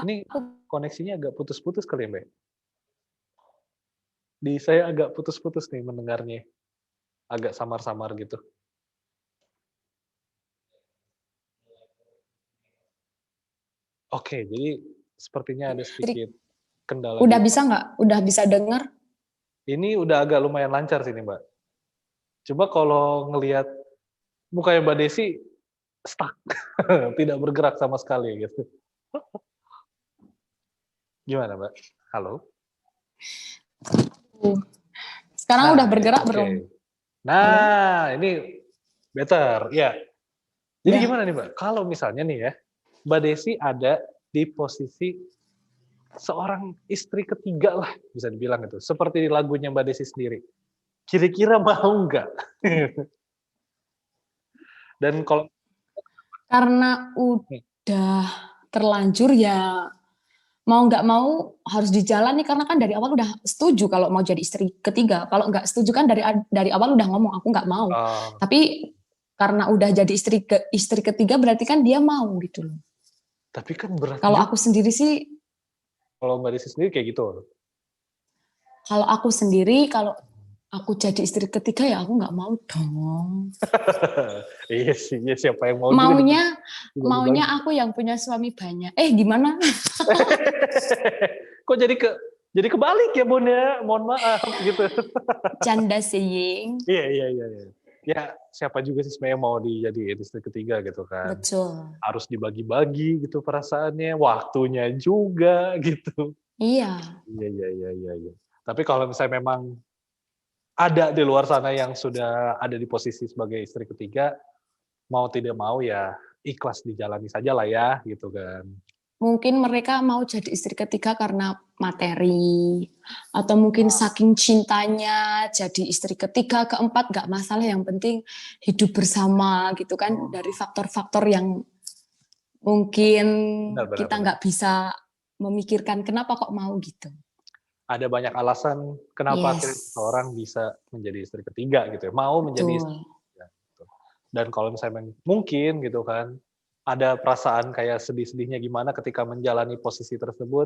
ini aku koneksinya agak putus-putus kali ya Mbak? Di saya agak putus-putus nih mendengarnya, agak samar-samar gitu. Oke, jadi sepertinya ada istri sedikit kendala di udah bisa nggak? Udah bisa dengar? ini udah agak lumayan lancar sih nih Mbak. Coba kalau ngelihat mukanya Mbak Desi stuck, tidak bergerak sama sekali gitu. Gimana Mbak? Halo? Sekarang udah Nah, bergerak oke. belum? Halo? Nah, ini better, ya. Jadi Udah. gimana nih Mbak, kalau misalnya nih ya, Mbak Desi ada di posisi seorang istri ketiga lah, bisa dibilang itu, seperti di lagunya Mbak Desi sendiri. Kira-kira mau nggak? Dan kalau Karena nih, udah terlanjur ya mau nggak mau harus dijalani karena kan dari awal udah setuju kalau mau jadi istri ketiga. Kalau nggak setuju kan dari awal udah ngomong aku nggak mau. eee, Tapi karena udah jadi istri ketiga berarti kan dia mau gitu loh. tapi kan berat Kalau juga aku sendiri sih, kalau Mbak Desi sendiri kayak gitu. kalau aku jadi istri ketiga ya aku nggak mau dong. Iya sih, iya siapa yang mau juga Maunya maunya dibagi-bagi. aku yang punya suami banyak. Gimana? Kok jadi kebalik ya, Bun, ya? Mohon maaf gitu. Canda saying. Iya iya iya iya. Ya, siapa juga sih sebenarnya yang mau dijadiin istri ketiga gitu kan. Betul. Harus dibagi-bagi gitu perasaannya, waktunya juga gitu. Iya. Iya iya iya iya iya. Tapi kalau misalnya memang ada di luar sana yang sudah ada di posisi sebagai istri ketiga, mau tidak mau ya ikhlas dijalani saja lah ya, gitu kan. mungkin mereka mau jadi istri ketiga karena materi, atau mungkin saking cintanya jadi istri ketiga, keempat nggak masalah, yang penting hidup bersama gitu kan, dari faktor-faktor yang mungkin Benar, benar, kita benar. nggak bisa memikirkan kenapa kok mau gitu. Ada banyak alasan kenapa akhirnya Yes, seseorang bisa menjadi istri ketiga gitu ya, mau menjadi istri betul. ketiga gitu. Dan kalau misalnya mungkin gitu kan, ada perasaan kayak sedih-sedihnya gimana ketika menjalani posisi tersebut,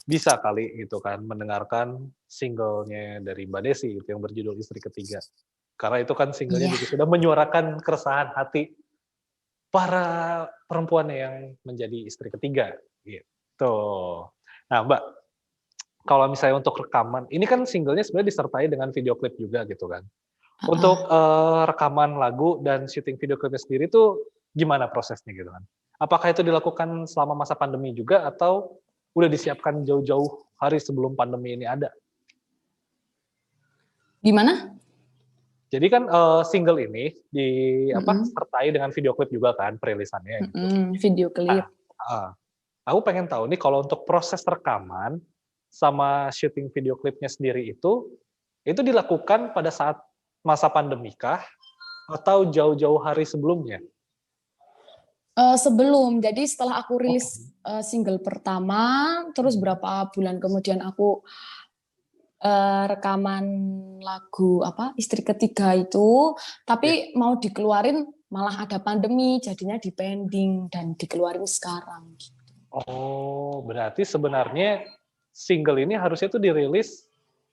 bisa kali gitu kan mendengarkan singlenya dari Mbak Desi gitu yang berjudul Istri Ketiga. Karena itu kan singlenya Iya. juga sudah menyuarakan keresahan hati para perempuan yang menjadi istri ketiga, gitu. Nah Mbak, kalau misalnya untuk rekaman, ini kan singlenya sebenarnya disertai dengan video klip juga gitu kan. Heeh. Untuk, rekaman lagu dan syuting video klipnya sendiri tuh gimana prosesnya gitu kan? Apakah itu dilakukan selama masa pandemi juga atau udah disiapkan jauh-jauh hari sebelum pandemi ini ada? Gimana? Jadi kan, single ini Mm-mm. sertai dengan video klip juga kan perilisannya gitu. Mm-mm. Video Nah, klip. heeh, aku pengen tahu nih kalau untuk proses rekaman sama syuting video klipnya sendiri itu dilakukan pada saat masa pandemi kah atau jauh-jauh hari sebelumnya? Sebelum, jadi setelah aku Oh, rilis single pertama, terus mhm, berapa bulan kemudian aku rekaman lagu apa Istri Ketiga itu, oke. tapi mau dikeluarin malah ada pandemi, jadinya dipending dan dikeluarin sekarang. Oh, berarti sebenarnya single ini harusnya tuh dirilis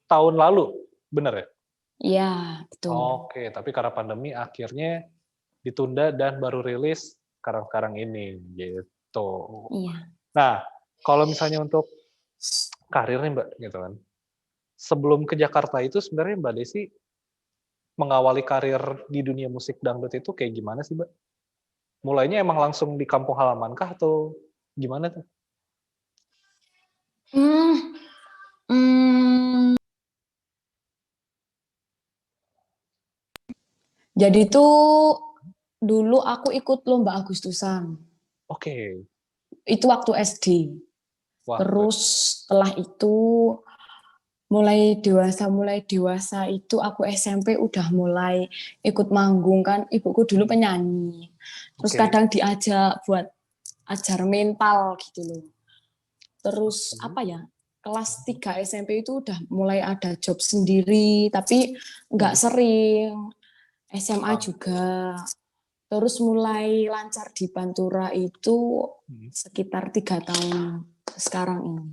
tahun lalu, bener ya? Iya, betul. Oke, tapi karena pandemi akhirnya ditunda dan baru rilis sekarang-sekarang ini, gitu. Iya. Nah, kalau misalnya untuk karir nih Mbak, gitu kan. Sebelum ke Jakarta itu sebenarnya Mbak Desi mengawali karir di dunia musik dangdut itu kayak gimana sih, Mbak? Mulainya emang langsung di kampung halaman kah atau gimana tuh? Hmm, hmm, jadi tuh dulu aku ikut lomba Agustusan. Oke. Itu waktu SD. Wah, keren. Terus setelah itu mulai dewasa itu aku SMP udah mulai ikut manggung kan, ibuku dulu Mhm. penyanyi, terus Oke. kadang diajak buat ajar mental gitu loh. Terus Oke. apa ya, kelas 3 SMP itu udah mulai ada job sendiri tapi nggak Mhm. sering. SMA Oke. juga, terus mulai lancar di Pantura itu Mhm. sekitar 3 tahun sekarang ini.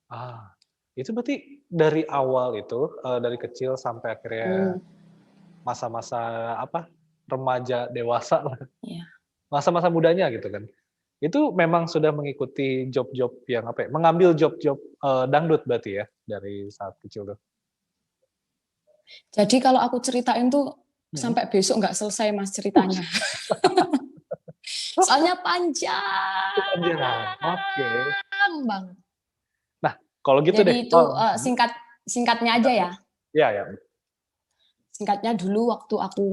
Ah, itu berarti dari awal itu, dari kecil sampai akhirnya Hmm, masa-masa remaja dewasa lah, ya. masa-masa mudanya gitu kan. Itu memang sudah mengikuti job-job yang mengambil job-job, dangdut berarti ya dari saat kecil tuh? Jadi kalau aku ceritain tuh Mhm. sampai besok nggak selesai Mas ceritanya. Soalnya panjang Kepanjangan, oke. banget. Nah, kalau gitu Jadi deh, itu singkatnya aja ya. iya ya, Singkatnya dulu waktu aku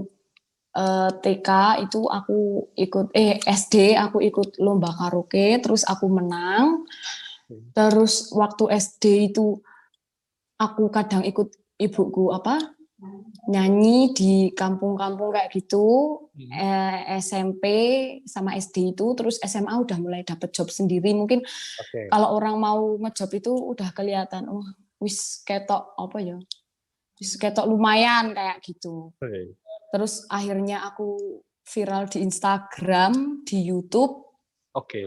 TK itu aku SD aku ikut lomba karaoke, terus aku menang. mhm, Terus waktu SD itu aku kadang ikut ibuku nyanyi di kampung-kampung kayak gitu. mhm, SMP sama SD itu, terus SMA udah mulai dapet job sendiri. Mungkin oke, kalau orang mau ngejob itu udah kelihatan, oh wis ketok apa ya, wis ketok lumayan kayak gitu. oke, Terus akhirnya aku viral di Instagram, di YouTube, oke.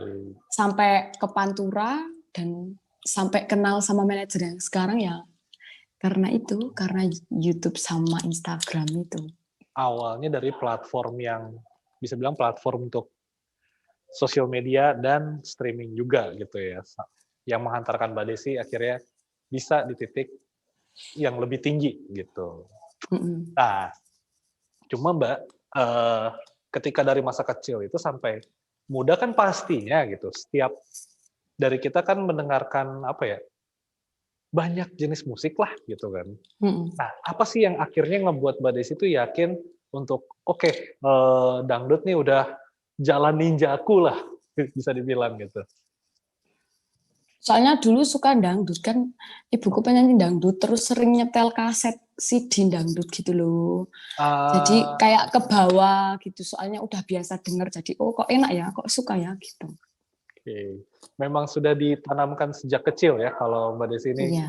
sampai ke Pantura dan sampai kenal sama manajer yang sekarang ya karena YouTube sama Instagram itu. Awalnya dari platform yang bisa bilang platform untuk sosial media dan streaming juga gitu ya, yang menghantarkan Mbak Desi akhirnya bisa di titik yang lebih tinggi gitu. Mm-mm. Nah, cuma Mbak, ketika dari masa kecil itu sampai muda kan pastinya gitu, setiap dari kita kan mendengarkan banyak jenis musik lah gitu kan. Mm-mm. Nah, apa sih yang akhirnya ngebuat Mbak Desi itu yakin untuk, "Oke, dangdut nih udah jalan ninjaku lah," bisa dibilang gitu? Soalnya dulu suka dangdut kan, ibuku penyanyi dangdut, terus sering nyetel kaset CD dangdut gitu loh. Jadi Ah, kayak ke bawah gitu, soalnya udah biasa denger, jadi oh kok enak ya, kok suka ya gitu. oke. Memang sudah ditanamkan sejak kecil ya kalau Mbak Desi ini Iya.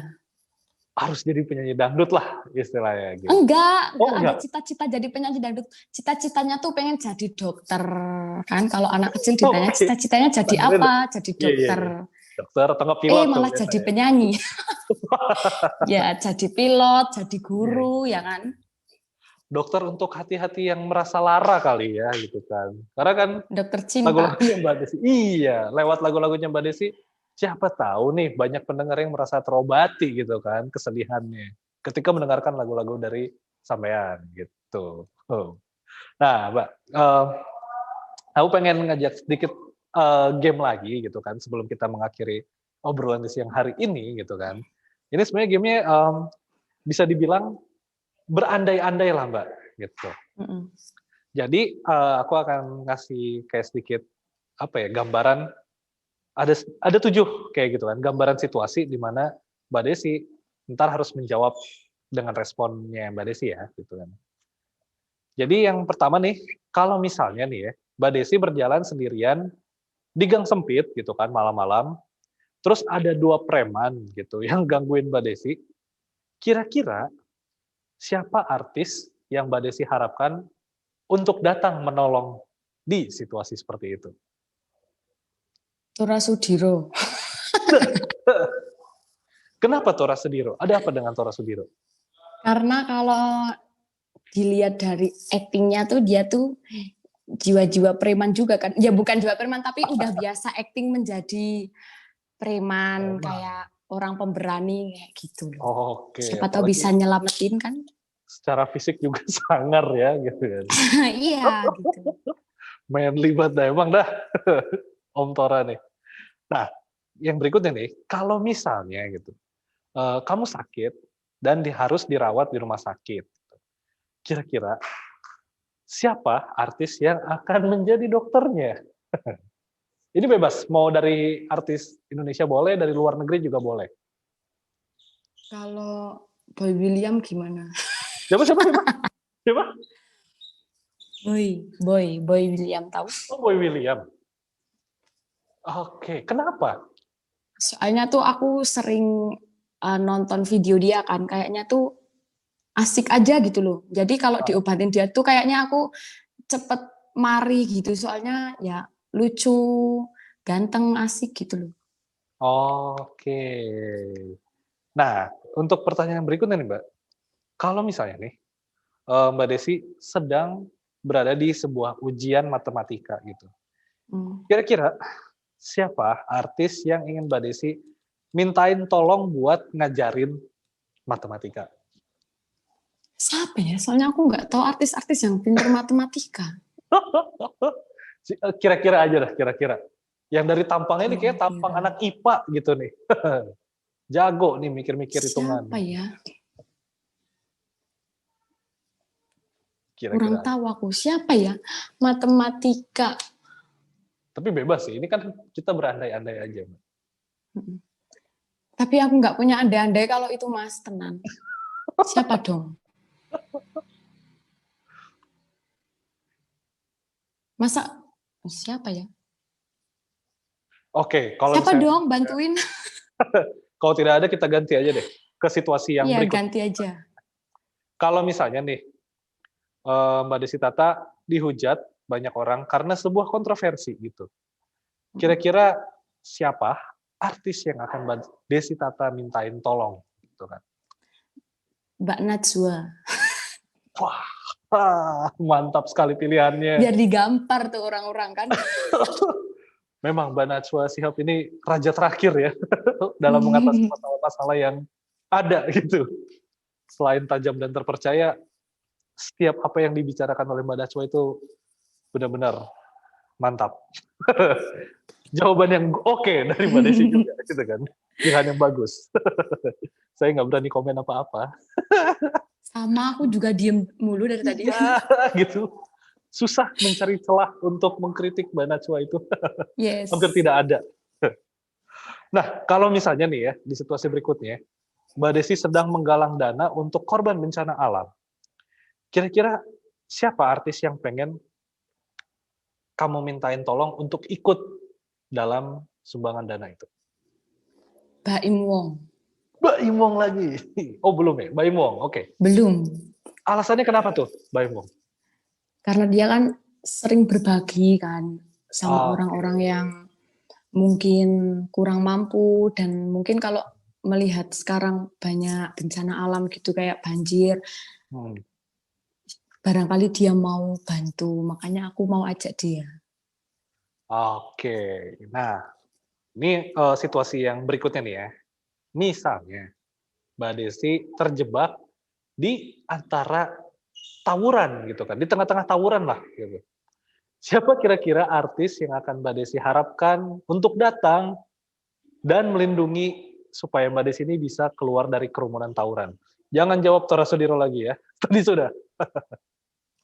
harus jadi penyanyi dangdut lah istilahnya gitu. Enggak Oh ada enggak? cita-cita jadi penyanyi dangdut. Cita-citanya tuh pengen jadi dokter. Kan kalau anak kecil ditanya Oke. cita-citanya jadi Beneran nggak? apa? Jadi Iya, iya, dokter. iya. Dokter atau nggak pilot tuh Malah jadi biasanya. penyanyi. Ya, jadi pilot, jadi Iya, iya. guru, ya kan? Dokter untuk hati-hati yang merasa lara kali ya gitu kan. Karena kan Dokter cinta. lagu-lagunya Mbak Desi, iya, lewat lagu-lagunya Mbak Desi, siapa tahu nih banyak pendengar yang merasa terobati gitu kan kesedihannya ketika mendengarkan lagu-lagu dari sampean gitu. Oh. Nah, Mbak, aku pengen ngajak sedikit game lagi gitu kan sebelum kita mengakhiri obrolan di siang hari ini gitu kan. Ini sebenarnya gamenya bisa dibilang berandai-andai lah Mbak gitu. Mm-mm. Jadi aku akan ngasih kayak sedikit apa ya gambaran ada 7 kayak gitu kan gambaran situasi di mana Mbak Desi ntar harus menjawab dengan responnya Mbak Desi ya gitu kan. Jadi yang pertama nih kalau misalnya nih ya Mbak Desi berjalan sendirian di gang sempit gitu kan malam-malam, terus ada 2 preman gitu yang gangguin Mbak Desi, kira-kira siapa artis yang Mbak Desi harapkan untuk datang menolong di situasi seperti itu? Tora Sudiro. Kenapa Tora Sudiro? Ada apa dengan Tora Sudiro? Karena kalau dilihat dari aktingnya tuh dia tuh jiwa-jiwa preman juga kan. Ya bukan jiwa preman tapi udah biasa akting menjadi preman Memang. kayak orang pemberani kayak gitu loh. Oke, Siapa tahu bisa apalagi nyelamatin kan? secara fisik juga sangar ya gitu kan. Iya gitu. Manly banget dah emang dah. Om Tora nih. Nah, yang berikutnya nih, kalau misalnya gitu, kamu sakit dan harus dirawat di rumah sakit. Kira-kira siapa artis yang akan menjadi dokternya? Ini bebas, mau dari artis Indonesia boleh, dari luar negeri juga boleh. Kalau Boy William gimana? Siapa siapa siapa? Siapa? Boy William tahu? Oh, Boy William. Oke, kenapa? Soalnya tuh aku sering nonton video dia kan, kayaknya tuh asik aja gitu loh. Jadi kalau Ah, diobatin dia tuh kayaknya aku cepet mari gitu, soalnya ya lucu, ganteng, asik gitu loh. Oke. Nah, untuk pertanyaan berikutnya nih, Mbak. Kalau misalnya nih, Mbak Desi sedang berada di sebuah ujian matematika gitu. Hmm. Kira-kira siapa artis yang ingin Mbak Desi mintain tolong buat ngajarin matematika? Siapa ya? Soalnya aku nggak tahu artis-artis yang pinter matematika. Kira-kira aja dah, kira-kira. Yang dari tampangnya ini kayak tampang Kira-kira. anak IPA gitu nih. Jago nih mikir-mikir hitungan. Siapa ya? Kurang Kira-kira. tahu aku. Siapa ya? Matematika. Tapi bebas sih, ini kan kita berandai-andai aja. Mbak. Mm-mm. Tapi aku nggak punya andai-andai kalau itu Mas, tenang. Siapa dong? Masa siapa ya? Oke, kalau Siapa misalnya dong? Bantuin. kalau tidak ada kita ganti aja deh ke situasi yang Iya, berikut. ganti aja. Kalau misalnya nih Mbak Desi Tata dihujat banyak orang karena sebuah kontroversi gitu. Kira-kira siapa artis yang akan Mbak Desi Tata mintain tolong gitu kan? Mbak Najwa. Wah, mantap sekali pilihannya. Biar digampar tuh orang-orang kan. Memang Mbak Najwa Shihab ini raja terakhir ya dalam mengatasi masalah-masalah yang ada gitu. Selain tajam dan terpercaya, setiap apa yang dibicarakan oleh Mbak Najwa itu benar-benar mantap. Jawaban yang oke dari Mbak Desi juga gitu kan. Pilihan yang bagus. Saya nggak berani komen apa-apa. Sama aku juga diem mulu dari tadi. Iya, gitu. Susah mencari celah untuk mengkritik Mbak Najwa itu. Yes. Hampir tidak ada. Nah, kalau misalnya nih ya, di situasi berikutnya, Mbak Desi sedang menggalang dana untuk korban bencana alam. Kira-kira siapa artis yang pengen kamu mintain tolong untuk ikut dalam sumbangan dana itu? Baim Wong. Mbak Imong lagi. Oh belum ya, Mbak Imong. Oke. Belum. Alasannya kenapa tuh, Mbak Imong? Karena dia kan sering berbagi kan sama Oke. orang-orang yang mungkin kurang mampu, dan mungkin kalau melihat sekarang banyak bencana alam gitu kayak banjir, Hmm. barangkali dia mau bantu, makanya aku mau ajak dia. Oke. Nah, ini situasi yang berikutnya nih ya. Misalnya, Mbak Desi terjebak di antara tawuran gitu kan, di tengah-tengah tawuran lah gitu. Siapa kira-kira artis yang akan Mbak Desi harapkan untuk datang dan melindungi supaya Mbak Desi ini bisa keluar dari kerumunan tawuran? Jangan jawab Tora Sudiro lagi ya, tadi sudah.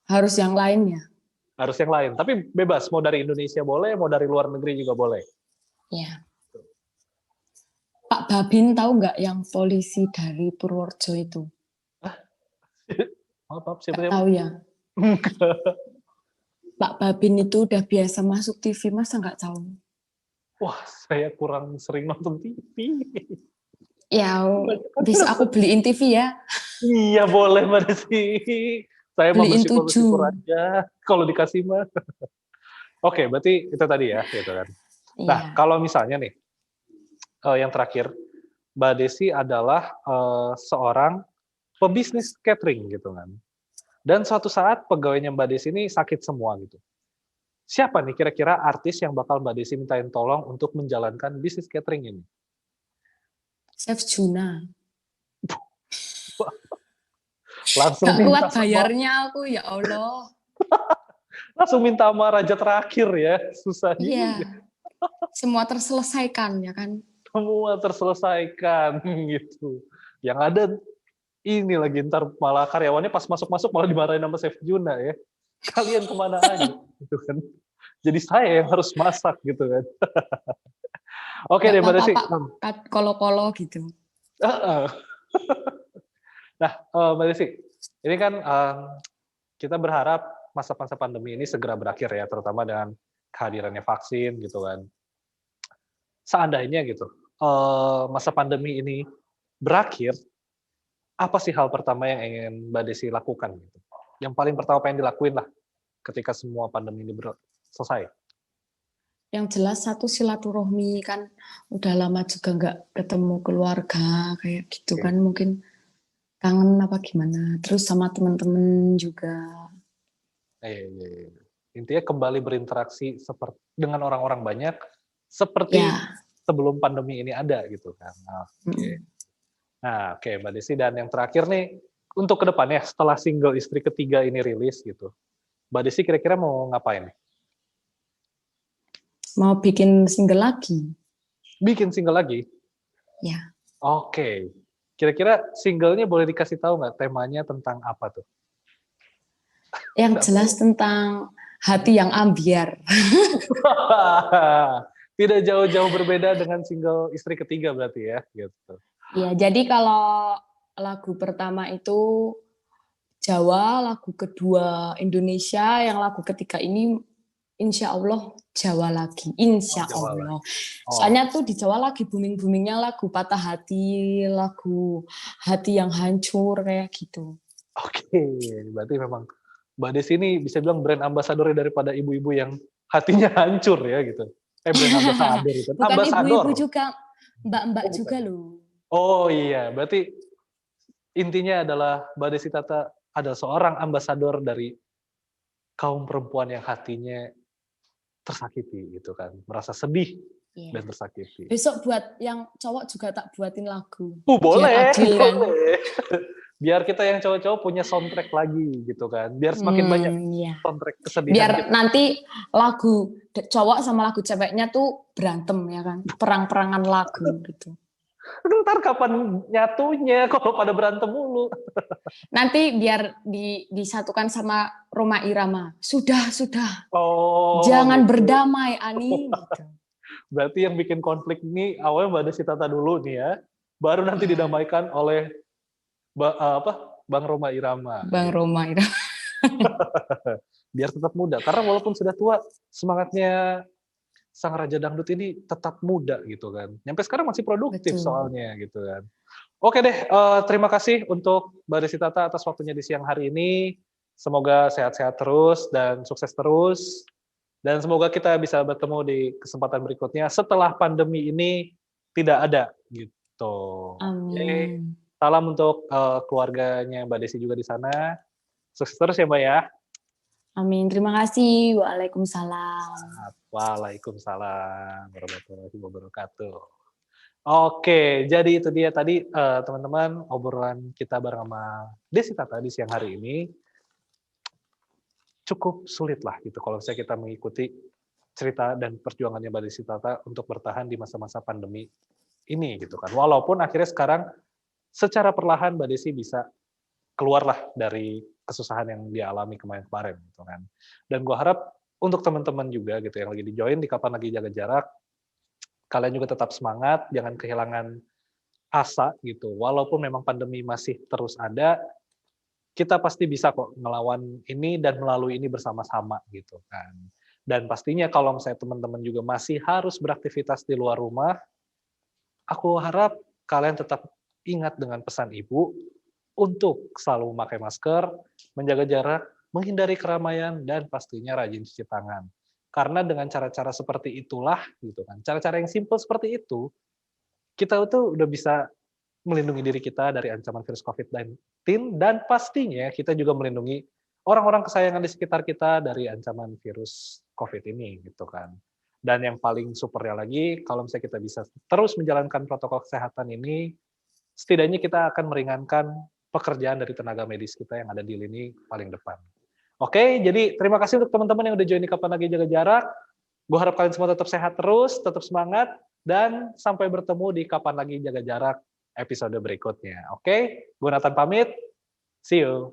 Harus yang lainnya. Harus yang lain, tapi bebas, mau dari Indonesia boleh, mau dari luar negeri juga boleh. Ya. Pak Babin tahu nggak yang polisi dari Purworejo itu? Maaf, Nggak siapa-siapa? tahu ya. Pak Babin itu udah biasa masuk TV, masa nggak tahu? Wah, saya kurang sering nonton TV. Ya, besok aku beliin TV ya. Iya boleh Mbak Desi. Saya mah Beliin bersyukur-syukur 7. aja kalau dikasih mah. Oke, berarti itu tadi ya, gitu kan. Nah, Iya. kalau misalnya nih, yang terakhir, Mbak Desi adalah seorang pebisnis catering gitu kan. Dan suatu saat pegawainya Mbak Desi ini sakit semua gitu. Siapa nih kira-kira artis yang bakal Mbak Desi mintain tolong untuk menjalankan bisnis catering ini? Chef Juna. Langsung Gak minta kuat sama, bayarnya aku, ya Allah. langsung minta sama raja terakhir ya, susah Iya. juga. Semua terselesaikan ya kan. Semua terselesaikan gitu. Yang ada ini lagi ntar malah karyawannya pas masuk-masuk malah dimarahin sama Chef Juna ya. Kalian kemana aja gitu kan. Jadi saya yang harus masak gitu kan. Oke Gak deh Mbak Desi. apa-apa Pak, kolo-kolo gitu. Heeh. Nah, Mbak Desi, ini kan kita berharap masa-masa pandemi ini segera berakhir ya, terutama dengan kehadirannya vaksin gitu kan. Seandainya gitu, masa pandemi ini berakhir, apa sih hal pertama yang ingin Mbak Desi lakukan gitu? Yang paling pertama pengen dilakuin lah ketika semua pandemi ini selesai. Yang jelas satu silaturahmi kan, udah lama juga nggak ketemu keluarga kayak gitu Oke. kan, mungkin kangen apa gimana. Terus sama teman-teman juga. Iya. Intinya kembali berinteraksi seperti dengan orang-orang banyak seperti Ya. sebelum pandemi ini ada gitu kan. Oke. Nah, oke Mbak Desi, dan yang terakhir nih untuk kedepannya setelah single istri ketiga ini rilis gitu, Mbak Desi kira-kira mau ngapain nih? Mau bikin single lagi. Bikin single lagi? Ya. Oke. Kira-kira singlenya boleh dikasih tahu nggak temanya tentang apa tuh? Yang jelas tentang hati yang ambiar. Tidak jauh-jauh berbeda dengan single istri ketiga berarti ya, gitu. Ya, jadi kalau lagu pertama itu Jawa, lagu kedua Indonesia, yang lagu ketiga ini insya Allah Jawa lagi, insya Jawa lah. Allah. Soalnya tuh di Jawa lagi booming-boomingnya lagu patah hati, lagu hati yang hancur kayak gitu. Oke, berarti memang Mbak Desi ini bisa bilang brand ambassador daripada ibu-ibu yang hatinya hancur ya gitu. Brand ambassador itu. Bukan Ambasador. ibu-ibu juga, mbak-mbak Oh, juga bukan. loh. Oh iya, berarti intinya adalah Mbak Desi Tata adalah seorang ambasador dari kaum perempuan yang hatinya tersakiti gitu kan, merasa sedih dan tersakiti. Besok buat yang cowok juga tak buatin lagu. Boleh, biar adil kan. boleh. Biar kita yang cowok-cowok punya soundtrack lagi gitu kan, biar semakin banyak soundtrack kesedihan. Biar nanti lagu cowok sama lagu ceweknya tuh berantem ya kan, perang-perangan lagu gitu. Ntar kapan nyatunya kalau pada berantem mulu? Nanti biar disatukan sama Roma Irama. Sudah. Oh, Jangan gitu. berdamai, Ani. Gitu. Berarti yang bikin konflik ini awalnya Mbak Desi Tata dulu nih ya, baru nanti Iya. didamaikan oleh Bang Roma Irama. Bang Roma itu. Biar tetap muda, karena walaupun sudah tua, semangatnya sang raja dangdut ini tetap muda gitu kan. Nyampe sekarang masih produktif Betul. soalnya gitu kan. Oke deh, terima kasih untuk Mbak Desi Tata atas waktunya di siang hari ini. Semoga sehat-sehat terus dan sukses terus. Dan semoga kita bisa bertemu di kesempatan berikutnya setelah pandemi ini tidak ada gitu. Oke. Amin. Salam untuk keluarganya Mbak Desi juga di sana. Sukses terus ya Mbak ya. Amin. Terima kasih. Waalaikumsalam. Waalaikumsalam warahmatullahi wabarakatuh. Oke, jadi itu dia tadi teman-teman obrolan kita bareng sama Desi Tata di siang hari ini. Cukup sulit lah gitu kalau misalnya kita mengikuti cerita dan perjuangannya Mbak Desi Tata untuk bertahan di masa-masa pandemi ini gitu kan. Walaupun akhirnya sekarang secara perlahan Mbak Desi bisa keluarlah dari kesusahan yang dia alami kemarin-kemarin gitu kan. Dan gue harap untuk teman-teman juga gitu yang lagi di-join di Kapan Lagi Jaga Jarak, kalian juga tetap semangat, jangan kehilangan asa gitu. Walaupun memang pandemi masih terus ada, kita pasti bisa kok ngelawan ini dan melalui ini bersama-sama gitu kan. Dan pastinya kalau misalnya teman-teman juga masih harus beraktivitas di luar rumah, aku harap kalian tetap ingat dengan pesan Ibu untuk selalu memakai masker, menjaga jarak, menghindari keramaian, dan pastinya rajin cuci tangan. Karena dengan cara-cara seperti itulah gitu kan, cara-cara yang simpel seperti itu, kita tuh udah bisa melindungi diri kita dari ancaman virus COVID-19 dan pastinya kita juga melindungi orang-orang kesayangan di sekitar kita dari ancaman virus COVID ini gitu kan. Dan yang paling supernya lagi, kalau misalnya kita bisa terus menjalankan protokol kesehatan ini, setidaknya kita akan meringankan pekerjaan dari tenaga medis kita yang ada di lini paling depan. Oke, jadi terima kasih untuk teman-teman yang udah join di Kapan Lagi Jaga Jarak. Gue harap kalian semua tetap sehat terus, tetap semangat, dan sampai bertemu di Kapan Lagi Jaga Jarak episode berikutnya. Oke, gue Nathan pamit. See you.